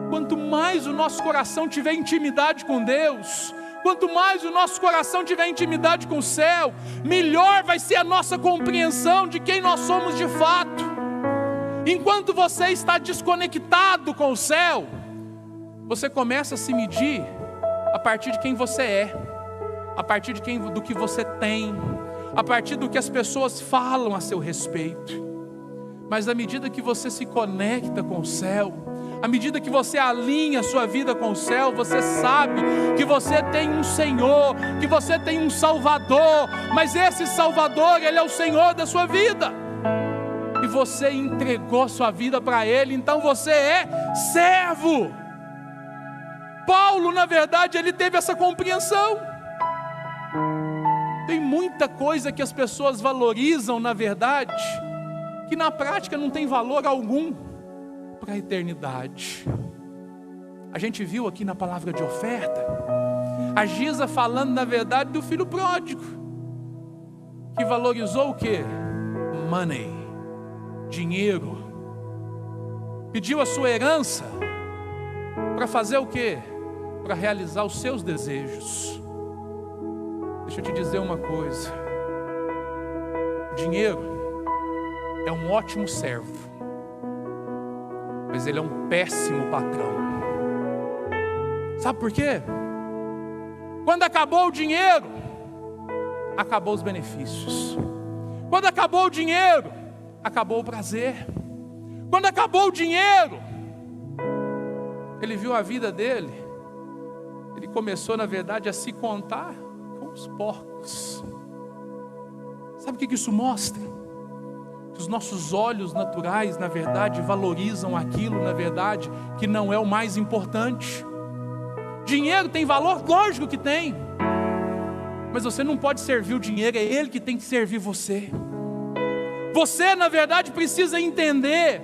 Quanto quanto mais o nosso coração tiver intimidade com Deus, quanto mais o nosso coração tiver intimidade com o céu, melhor vai ser a nossa compreensão de quem nós somos de fato. Enquanto você está desconectado com o céu, você começa a se medir a partir de quem você é, a partir do que você tem, a partir do que as pessoas falam a seu respeito. Mas à medida que você se conecta com o céu, à medida que você alinha a sua vida com o céu, você sabe que você tem um Senhor, que você tem um Salvador, mas esse Salvador, Ele é o Senhor da sua vida, e você entregou sua vida para Ele, então você é servo. Paulo, na verdade, ele teve essa compreensão. Tem muita coisa que as pessoas valorizam, na verdade, que na prática não tem valor algum para a eternidade. A gente viu aqui na palavra de oferta, a Giza falando, na verdade, do filho pródigo, que valorizou o quê? Money, dinheiro. Pediu a sua herança para fazer o quê? Para realizar os seus desejos. Deixa eu te dizer uma coisa: o dinheiro é um ótimo servo, mas ele é um péssimo patrão. Sabe por quê? Quando acabou o dinheiro, acabou os benefícios. Quando acabou o dinheiro, acabou o prazer. Quando acabou o dinheiro, ele viu a vida dele, ele começou, na verdade, a se contar com os porcos. Sabe o que isso mostra? Que os nossos olhos naturais, na verdade, valorizam aquilo, na verdade, que não é o mais importante. Dinheiro tem valor? Lógico que tem. Mas você não pode servir o dinheiro, é ele que tem que servir você. Você, na verdade, precisa entender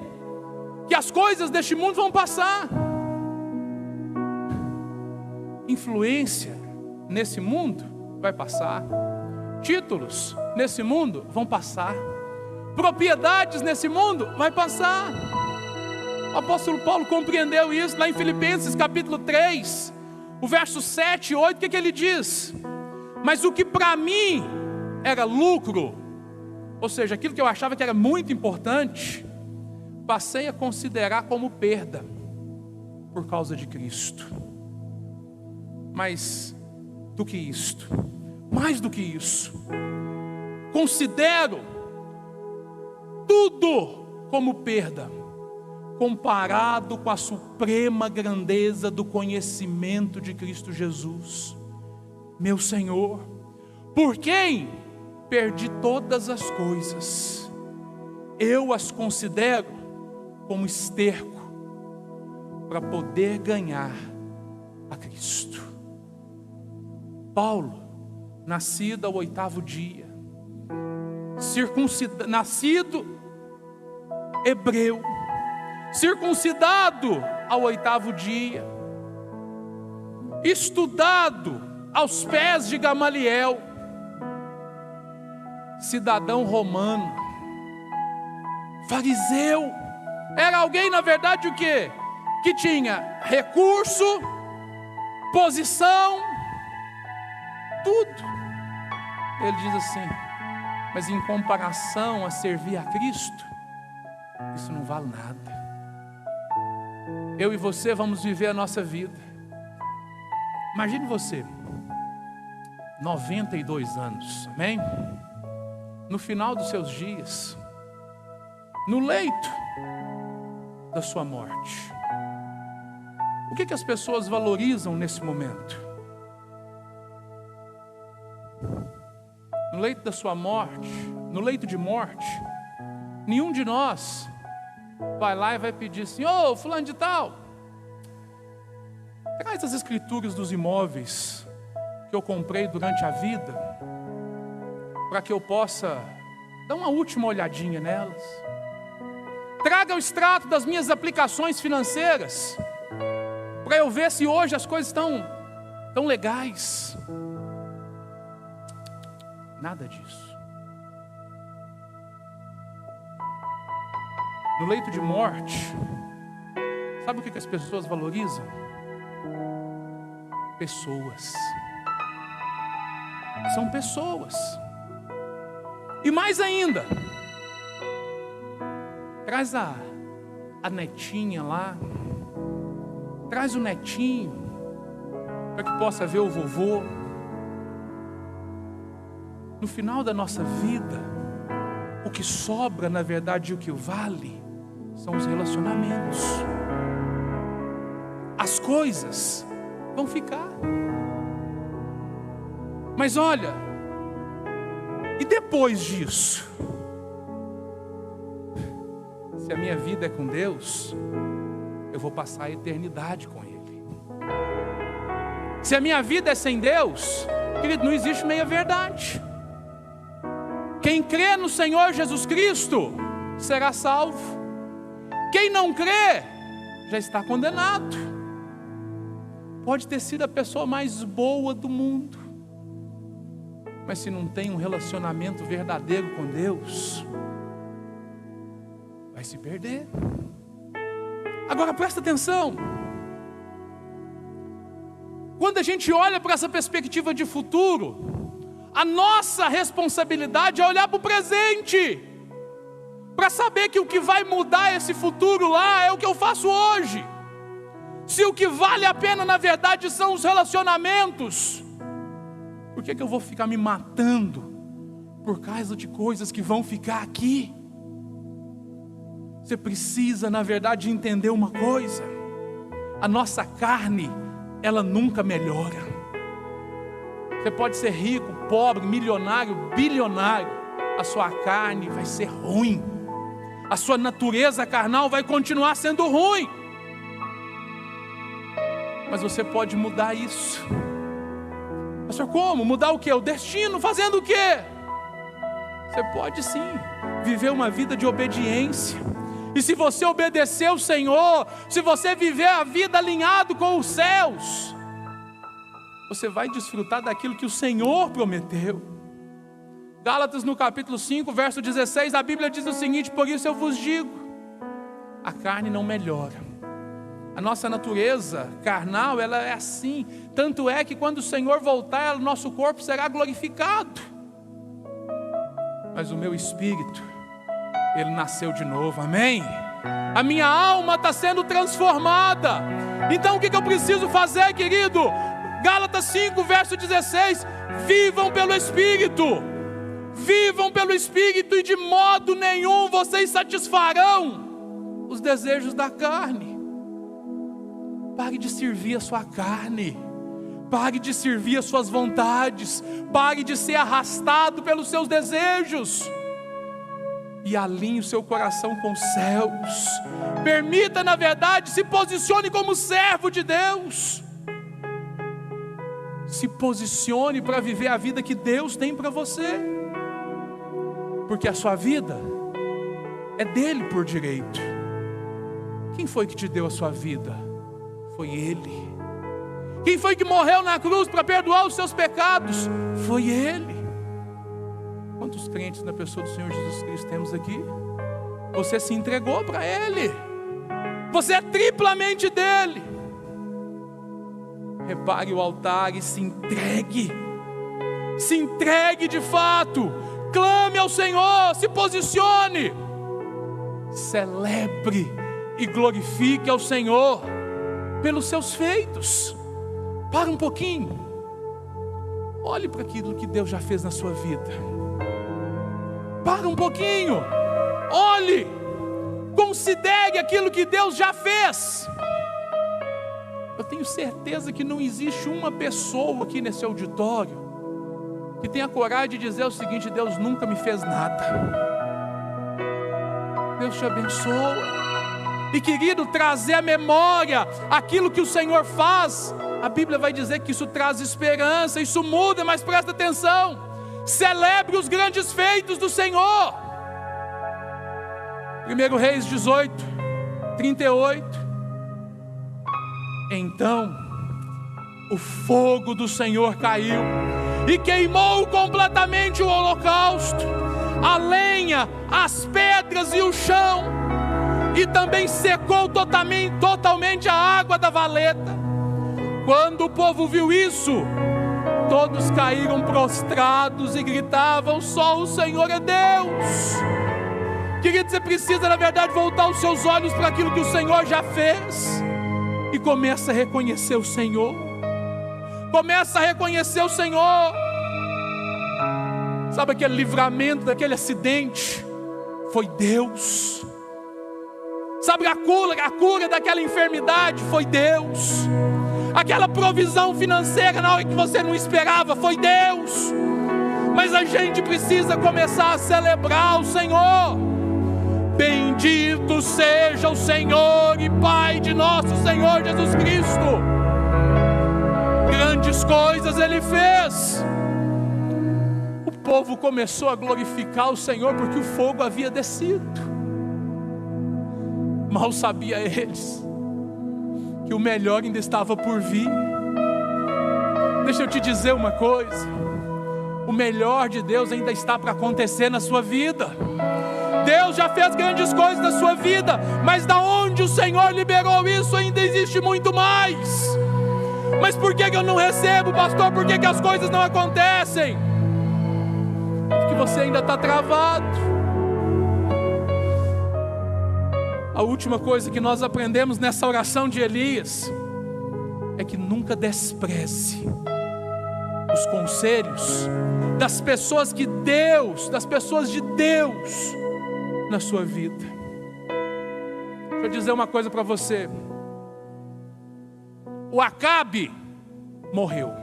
que as coisas deste mundo vão passar. Influência nesse mundo vai passar. Títulos nesse mundo vão passar. Propriedades nesse mundo vai passar. O apóstolo Paulo compreendeu isso lá em Filipenses capítulo 3, o verso 7 e 8, o que ele diz? Mas o que para mim era lucro, ou seja, aquilo que eu achava que era muito importante, passei a considerar como perda por causa de Cristo. Mas do que isto, mais do que isso, considero tudo como perda, comparado com a suprema grandeza do conhecimento de Cristo Jesus, meu Senhor, por quem perdi todas as coisas. Eu as considero como esterco para poder ganhar a Cristo. Paulo, nascido ao 8º dia, nascido hebreu, circuncidado ao 8º dia, estudado aos pés de Gamaliel, cidadão romano, fariseu, era alguém, na verdade, o quê? Que tinha recurso, posição, tudo. Ele diz assim: mas em comparação a servir a Cristo, isso não vale nada. Eu e você vamos viver a nossa vida. Imagine você, 92 anos, amém? No final dos seus dias, no leito da sua morte. O que as pessoas valorizam nesse momento? No leito da sua morte, no leito de morte, nenhum de nós vai lá e vai pedir assim: ô, fulano de tal, traz as escrituras dos imóveis que eu comprei durante a vida, para que eu possa dar uma última olhadinha nelas. Traga o extrato das minhas aplicações financeiras, para eu ver se hoje as coisas estão legais. Nada disso. No leito de morte, Sabe o que as pessoas valorizam? Pessoas. São pessoas. E mais ainda, traz a netinha lá, traz o netinho, para que possa ver o vovô. No final da nossa vida, o que sobra, na verdade, o que vale, são os relacionamentos. As coisas vão ficar. Mas olha, e depois disso? Se a minha vida é com Deus, eu vou passar a eternidade com Ele. Se a minha vida é sem Deus, querido, não existe meia verdade. Quem crê no Senhor Jesus Cristo será salvo. Quem não crê já está condenado. Pode ter sido a pessoa mais boa do mundo, mas se não tem um relacionamento verdadeiro com Deus, vai se perder. Agora presta atenção. Quando a gente olha para essa perspectiva de futuro, a nossa responsabilidade é olhar para o presente, para saber que o que vai mudar esse futuro lá é o que eu faço hoje. Se o que vale a pena na verdade são os relacionamentos, por que eu vou ficar me matando por causa de coisas que vão ficar aqui? Você precisa, na verdade, entender uma coisa: a nossa carne, ela nunca melhora. Você pode ser rico, pobre, milionário, bilionário, a sua carne vai ser ruim. A sua natureza carnal vai continuar sendo ruim. Mas você pode mudar isso. Pastor, como? Mudar o quê? O destino, fazendo o quê? Você pode sim viver uma vida de obediência. E se você obedecer ao Senhor, se você viver a vida alinhado com os céus, você vai desfrutar daquilo que o Senhor prometeu. Gálatas no capítulo 5, verso 16, a Bíblia diz o seguinte: por isso eu vos digo, a carne não melhora. A nossa natureza carnal, ela é assim. Tanto é que quando o Senhor voltar, o nosso corpo será glorificado. Mas o meu espírito, ele nasceu de novo, amém? A minha alma está sendo transformada. Então o que eu preciso fazer, querido? Gálatas 5, verso 16, vivam pelo Espírito. Vivam pelo Espírito e de modo nenhum vocês satisfarão os desejos da carne. Pare de servir a sua carne. Pare de servir as suas vontades. Pare de ser arrastado pelos seus desejos. E alinhe o seu coração com os céus. Permita, na verdade, se posicione como servo de Deus. Se posicione para viver a vida que Deus tem para você. Porque a sua vida é dele por direito. Quem foi que te deu a sua vida? Foi Ele. Quem foi que morreu na cruz para perdoar os seus pecados? Foi Ele. Quantos crentes na pessoa do Senhor Jesus Cristo temos aqui? Você se entregou para Ele. Você é triplamente dele. Repare o altar e se entregue. Se entregue de fato. Clame ao Senhor, se posicione. Celebre e glorifique ao Senhor pelos seus feitos. Para um pouquinho. Olhe para aquilo que Deus já fez na sua vida. Para um pouquinho. Olhe. Considere aquilo que Deus já fez. Eu tenho certeza que não existe uma pessoa aqui nesse auditório que tenha coragem de dizer o seguinte: Deus nunca me fez nada. Deus te abençoa. E querido, trazer à memória aquilo que o Senhor faz, a Bíblia vai dizer que isso traz esperança, isso muda, mas presta atenção, celebre os grandes feitos do Senhor. 1 Reis 18, 38. Então o fogo do Senhor caiu e queimou completamente o holocausto, a lenha, as pedras e o chão. e também secou totalmente a água da valeta. Quando o povo viu isso, todos caíram prostrados e gritavam: só o Senhor é Deus. Querido, você precisa na verdade voltar os seus olhos para aquilo que o Senhor já fez e começa a reconhecer o Senhor. Começa a reconhecer o Senhor. Sabe aquele livramento daquele acidente? Foi Deus. Sabe a cura daquela enfermidade? Foi Deus. Aquela provisão financeira na hora que você não esperava? Foi Deus. Mas a gente precisa começar a celebrar o Senhor. Bendito seja o Senhor e Pai de nosso Senhor Jesus Cristo. Grandes coisas Ele fez. O povo começou a glorificar o Senhor porque o fogo havia descido. Mal sabia eles que o melhor ainda estava por vir. Deixa eu te dizer uma coisa: o melhor de Deus ainda está para acontecer na sua vida. Deus já fez grandes coisas na sua vida, mas da onde o Senhor liberou isso ainda existe muito mais. Mas por que eu não recebo, pastor? Por que as coisas não acontecem? Porque você ainda está travado. A última coisa que nós aprendemos nessa oração de Elias é que nunca despreze os conselhos das pessoas de Deus na sua vida. Deixa eu dizer uma coisa para você. O Acabe morreu.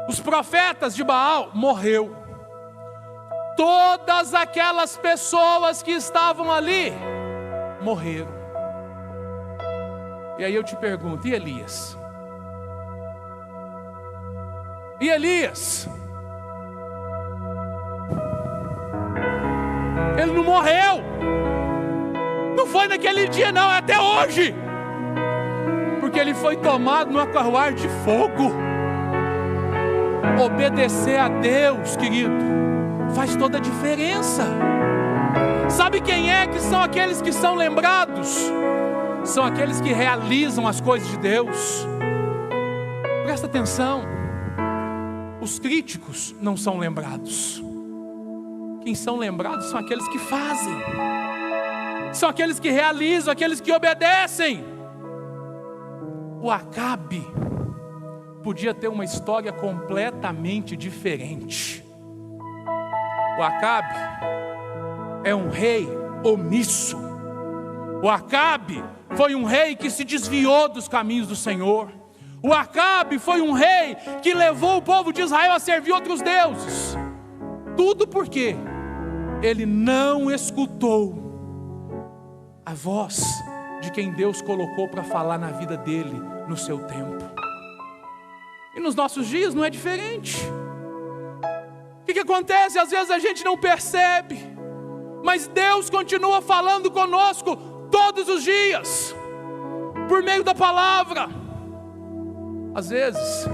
Os profetas de Baal morreu. Todas aquelas pessoas que estavam ali morreram. E aí eu te pergunto: e Elias? E Elias? Ele não morreu. Não foi naquele dia não, é até hoje. Porque ele foi tomado numa carruagem de fogo. Obedecer a Deus, querido, faz toda a diferença. Sabe quem é que são aqueles que são lembrados? São aqueles que realizam as coisas de Deus. Presta atenção. Os críticos não são lembrados. Quem são lembrados são aqueles que fazem. São aqueles que realizam, aqueles que obedecem. O Acabe podia ter uma história completamente diferente. O Acabe é um rei omisso. O Acabe foi um rei que se desviou dos caminhos do Senhor. O Acabe foi um rei que levou o povo de Israel a servir outros deuses. Tudo porque ele não escutou a voz de quem Deus colocou para falar na vida dele no seu tempo. E nos nossos dias não é diferente. O que acontece? Às vezes a gente não percebe, mas Deus continua falando conosco todos os dias, por meio da palavra. Às vezes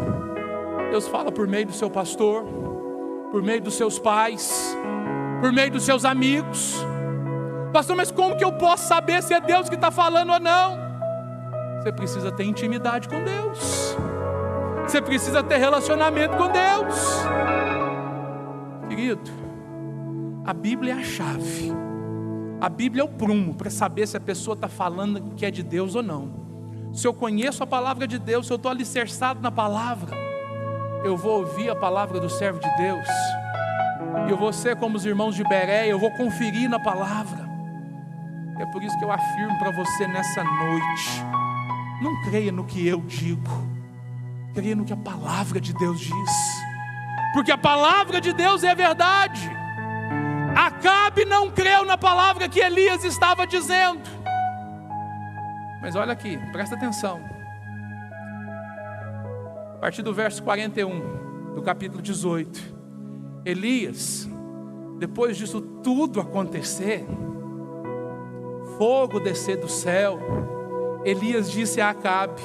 Deus fala por meio do seu pastor, por meio dos seus pais, por meio dos seus amigos. Pastor, mas como que eu posso saber se é Deus que está falando ou não? Você precisa ter intimidade com Deus. Você precisa ter relacionamento com Deus. Querido, a Bíblia é a chave. A Bíblia é o prumo para saber se a pessoa está falando que é de Deus ou não. Se eu conheço a palavra de Deus, se eu estou alicerçado na palavra, eu vou ouvir a palavra do servo de Deus. E eu vou ser como os irmãos de Bereia, eu vou conferir na palavra. É por isso que eu afirmo para você nessa noite: não creia no que eu digo, creia no que a palavra de Deus diz. Porque a palavra de Deus é verdade. Acabe não creu na palavra que Elias estava dizendo. Mas olha aqui, presta atenção. A partir do verso 41 do capítulo 18, Elias, depois disso tudo acontecer, fogo descer do céu, Elias disse a Acabe: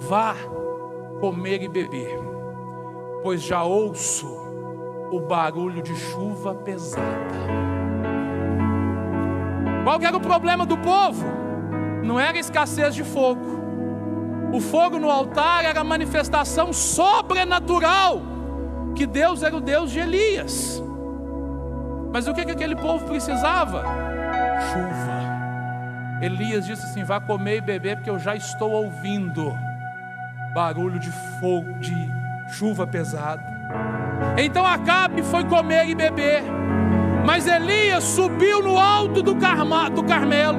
vá comer e beber, pois já ouço o barulho de chuva pesada. Qual que era o problema do povo? Não era escassez de fogo. O fogo no altar era a manifestação sobrenatural que Deus era o Deus de Elias. Mas o que aquele povo precisava? Chuva. Elias disse assim: vá comer e beber, porque eu já estou ouvindo barulho de fogo, de chuva pesada. Então Acabe foi comer e beber, mas Elias subiu no alto do Carmelo,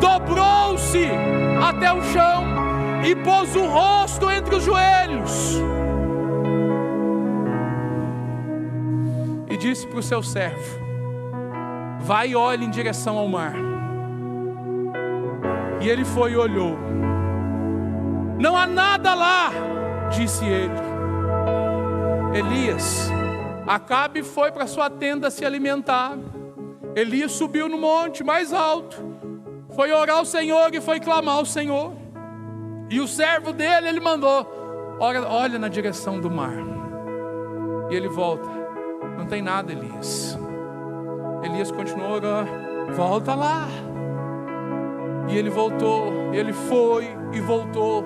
dobrou-se até o chão e pôs o rosto entre os joelhos e disse para o seu servo: vai e olhe em direção ao mar. E ele foi e olhou. Não há nada lá, disse ele. Elias, Acabe foi para sua tenda se alimentar. Elias subiu no monte mais alto, foi orar ao Senhor e foi clamar ao Senhor. E o servo dele, ele mandou: olha na direção do mar. E ele volta: não tem nada, Elias. Elias continuou orando: volta lá. E ele voltou, ele foi e voltou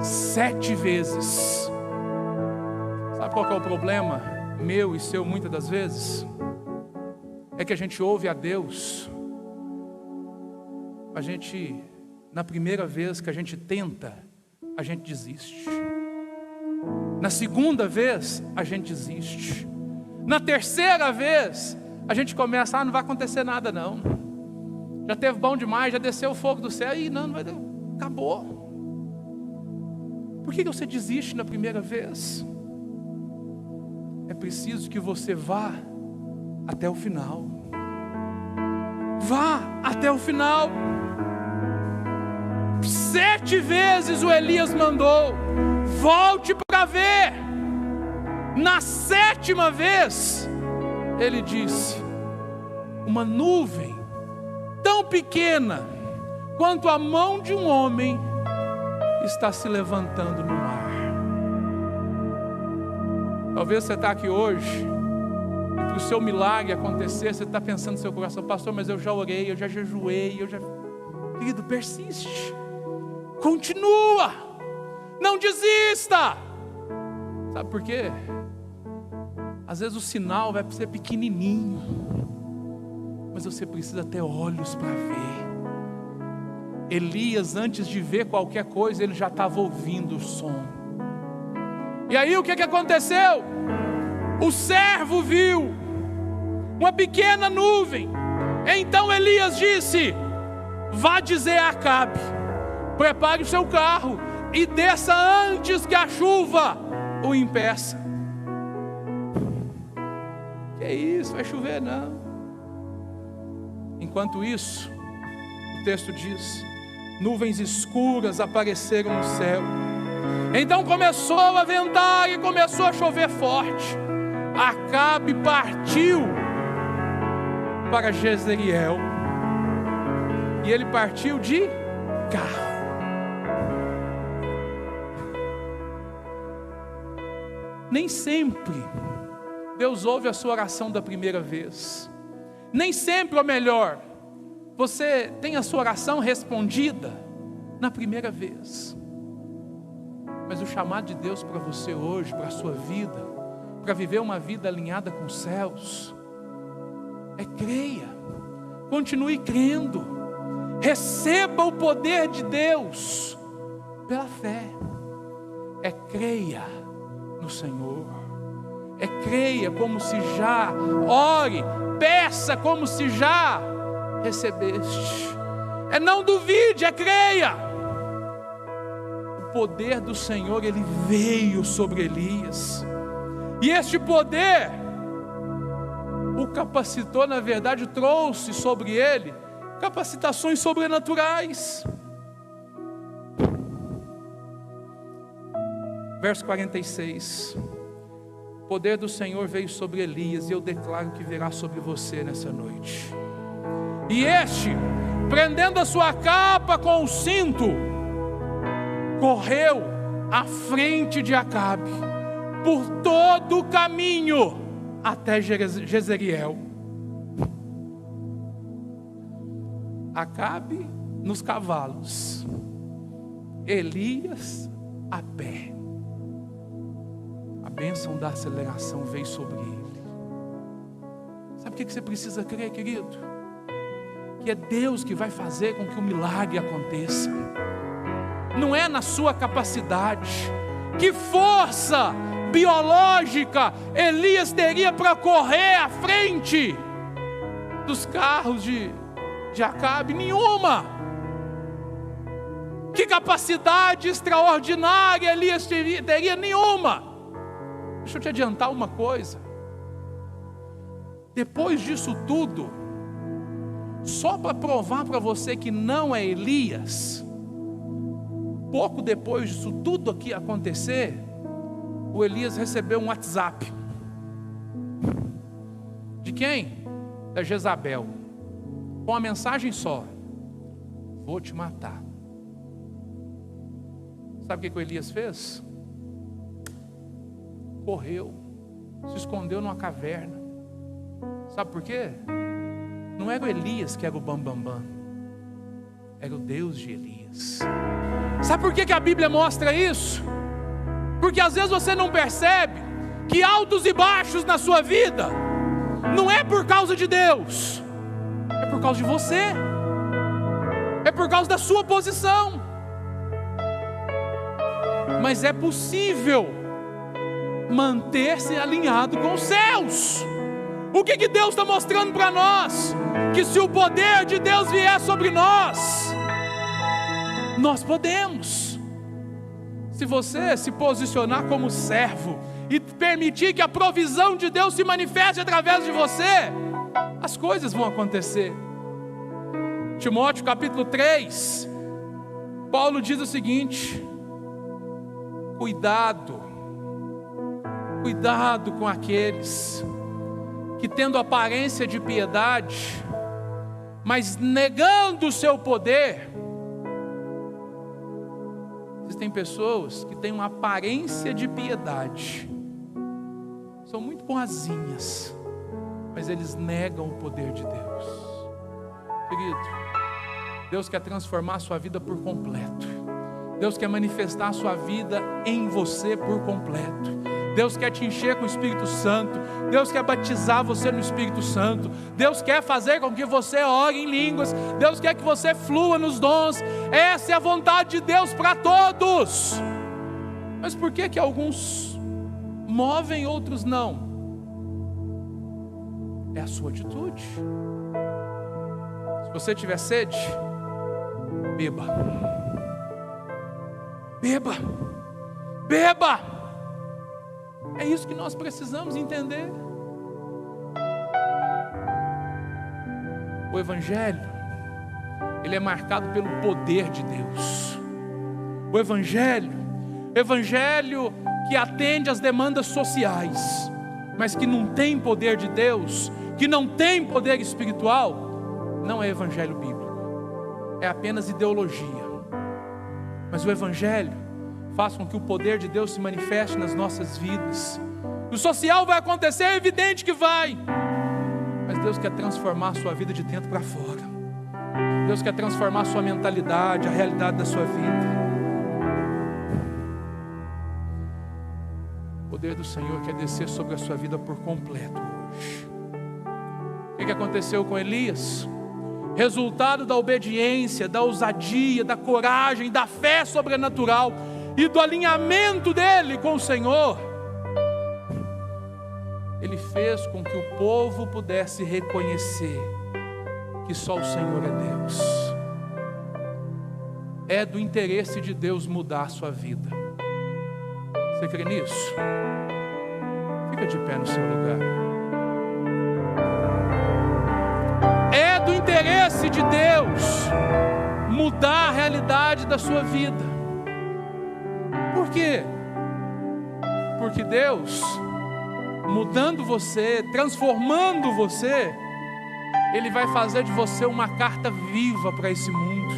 7 vezes. Sabe qual que é o problema meu e seu muitas das vezes? É que a gente ouve a Deus, a gente, na primeira vez que a gente tenta, a gente desiste. Na segunda vez, a gente desiste. Na terceira vez, a gente começa: não vai acontecer nada não. Já teve bom demais, já desceu o fogo do céu, e não vai dar, acabou. Por que você desiste na primeira vez? É preciso que você vá até o final. Vá até o final. 7 vezes o Elias mandou: volte para ver. Na 7ª vez, ele disse: uma nuvem tão pequena quanto a mão de um homem está se levantando no mar. Talvez você está aqui hoje e para o seu milagre acontecer, você está pensando no seu coração: pastor, mas eu já orei, eu já jejuei, Querido, persiste, continua, não desista. Sabe por quê? Às vezes o sinal vai ser pequenininho, mas você precisa ter olhos para ver. Elias, antes de ver qualquer coisa, ele já estava ouvindo o som. E aí o que aconteceu? O servo viu uma pequena nuvem. Então Elias disse: vá dizer a Acabe, prepare o seu carro e desça antes que a chuva o impeça. Que isso, vai chover não. Enquanto isso, o texto diz: nuvens escuras apareceram no céu. Então começou a ventar e começou a chover forte. Acabe partiu para Jezreel. E ele partiu de carro. Nem sempre Deus ouve a sua oração da primeira vez. Nem sempre, ou melhor, você tem a sua oração respondida na primeira vez. Mas o chamado de Deus para você hoje, para a sua vida, para viver uma vida alinhada com os céus, é creia, continue crendo, receba o poder de Deus pela fé. É creia no Senhor, é creia como se já, ore, peça como se já recebeste. É não duvide, é creia. O poder do Senhor, ele veio sobre Elias, e este poder o capacitou, na verdade trouxe sobre ele capacitações sobrenaturais. Verso 46: o poder do Senhor veio sobre Elias, e eu declaro que virá sobre você nessa noite. E este, prendendo a sua capa com o cinto, correu à frente de Acabe por todo o caminho até Jezreel. Acabe nos cavalos, Elias a pé. A bênção da aceleração veio sobre ele. Sabe o que você precisa crer, querido? Que é Deus que vai fazer com que o milagre aconteça. Não é na sua capacidade. Que força biológica Elias teria para correr à frente dos carros de Acabe? Nenhuma. Que capacidade extraordinária Elias teria? Nenhuma. Deixa eu te adiantar uma coisa. Depois disso tudo, só para provar para você que não é Elias, pouco depois disso tudo aqui acontecer, o Elias recebeu um WhatsApp. De quem? Da Jezabel. Com uma mensagem só: vou te matar. Sabe o que o Elias fez? Correu, se escondeu numa caverna. Sabe por quê? Não era o Elias que era o bambambam, era o Deus de Elias. Sabe por que a Bíblia mostra isso? Porque às vezes você não percebe que altos e baixos na sua vida não é por causa de Deus, é por causa de você, é por causa da sua posição. Mas é possível manter-se alinhado com os céus. O que Deus está mostrando para nós? Que se o poder de Deus vier sobre nós, nós podemos. Se você se posicionar como servo e permitir que a provisão de Deus se manifeste através de você, as coisas vão acontecer. Timóteo capítulo 3, Paulo diz o seguinte: cuidado com aqueles que, tendo aparência de piedade, mas negando o seu poder. Existem pessoas que têm uma aparência de piedade, são muito boazinhas, mas eles negam o poder de Deus. Querido, Deus quer transformar a sua vida por completo. Deus quer manifestar a sua vida em você por completo. Deus quer te encher com o Espírito Santo. Deus quer batizar você no Espírito Santo. Deus quer fazer com que você ore em línguas. Deus quer que você flua nos dons. Essa é a vontade de Deus para todos. Mas por que alguns movem e outros não? É a sua atitude. Se você tiver sede, beba. Beba. Beba. É isso que nós precisamos entender. O Evangelho, ele é marcado pelo poder de Deus. O Evangelho que atende às demandas sociais, mas que não tem poder de Deus, que não tem poder espiritual, não é Evangelho bíblico, é apenas ideologia. Mas o Evangelho faz com que o poder de Deus se manifeste nas nossas vidas. O social vai acontecer, é evidente que vai. Mas Deus quer transformar a sua vida de dentro para fora. Deus quer transformar a sua mentalidade, a realidade da sua vida. O poder do Senhor quer descer sobre a sua vida por completo hoje. O que aconteceu com Elias? Resultado da obediência, da ousadia, da coragem, da fé sobrenatural e do alinhamento dele com o Senhor, ele fez com que o povo pudesse reconhecer que só o Senhor é Deus. É do interesse de Deus mudar a sua vida. Você crê nisso? Fica de pé no seu lugar. É do interesse de Deus mudar a realidade da sua vida. Por quê? Porque Deus, mudando você, transformando você, Ele vai fazer de você uma carta viva para esse mundo.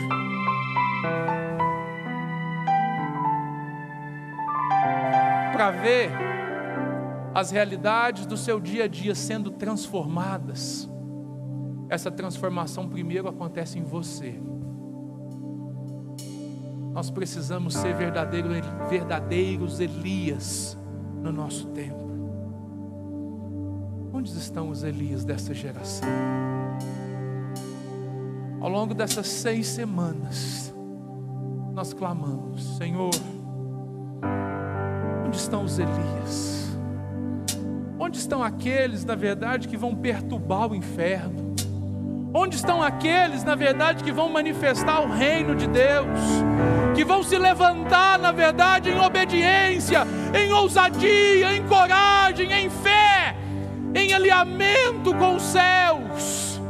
Para ver as realidades do seu dia a dia sendo transformadas, essa transformação primeiro acontece em você. Nós precisamos ser verdadeiros Elias no nosso tempo. Onde estão os Elias dessa geração? Ao longo dessas 6 semanas, nós clamamos: Senhor, onde estão os Elias? Onde estão aqueles, na verdade, que vão perturbar o inferno? Onde estão aqueles, na verdade, que vão manifestar o reino de Deus? Que vão se levantar, na verdade, em obediência, em ousadia, em coragem, em fé, em alinhamento com os céus,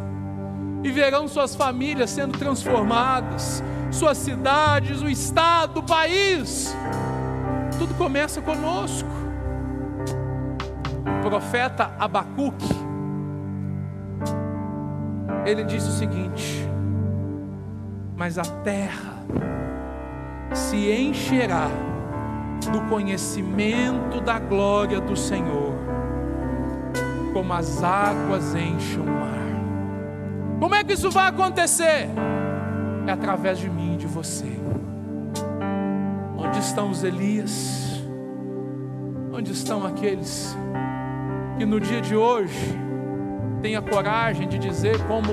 e verão suas famílias sendo transformadas, suas cidades, o estado, o país. Tudo começa conosco. O profeta Abacuque, ele disse o seguinte: mas a terra se encherá do conhecimento da glória do Senhor, como as águas enchem o mar. Como é que isso vai acontecer? É através de mim e de você. Onde estão os Elias? Onde estão aqueles que no dia de hoje têm a coragem de dizer como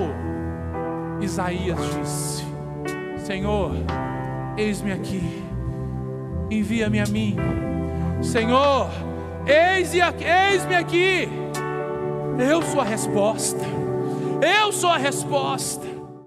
Isaías disse: Senhor, eis-me aqui, envia-me a mim. Senhor, eis-me aqui. Eu sou a resposta. Eu sou a resposta.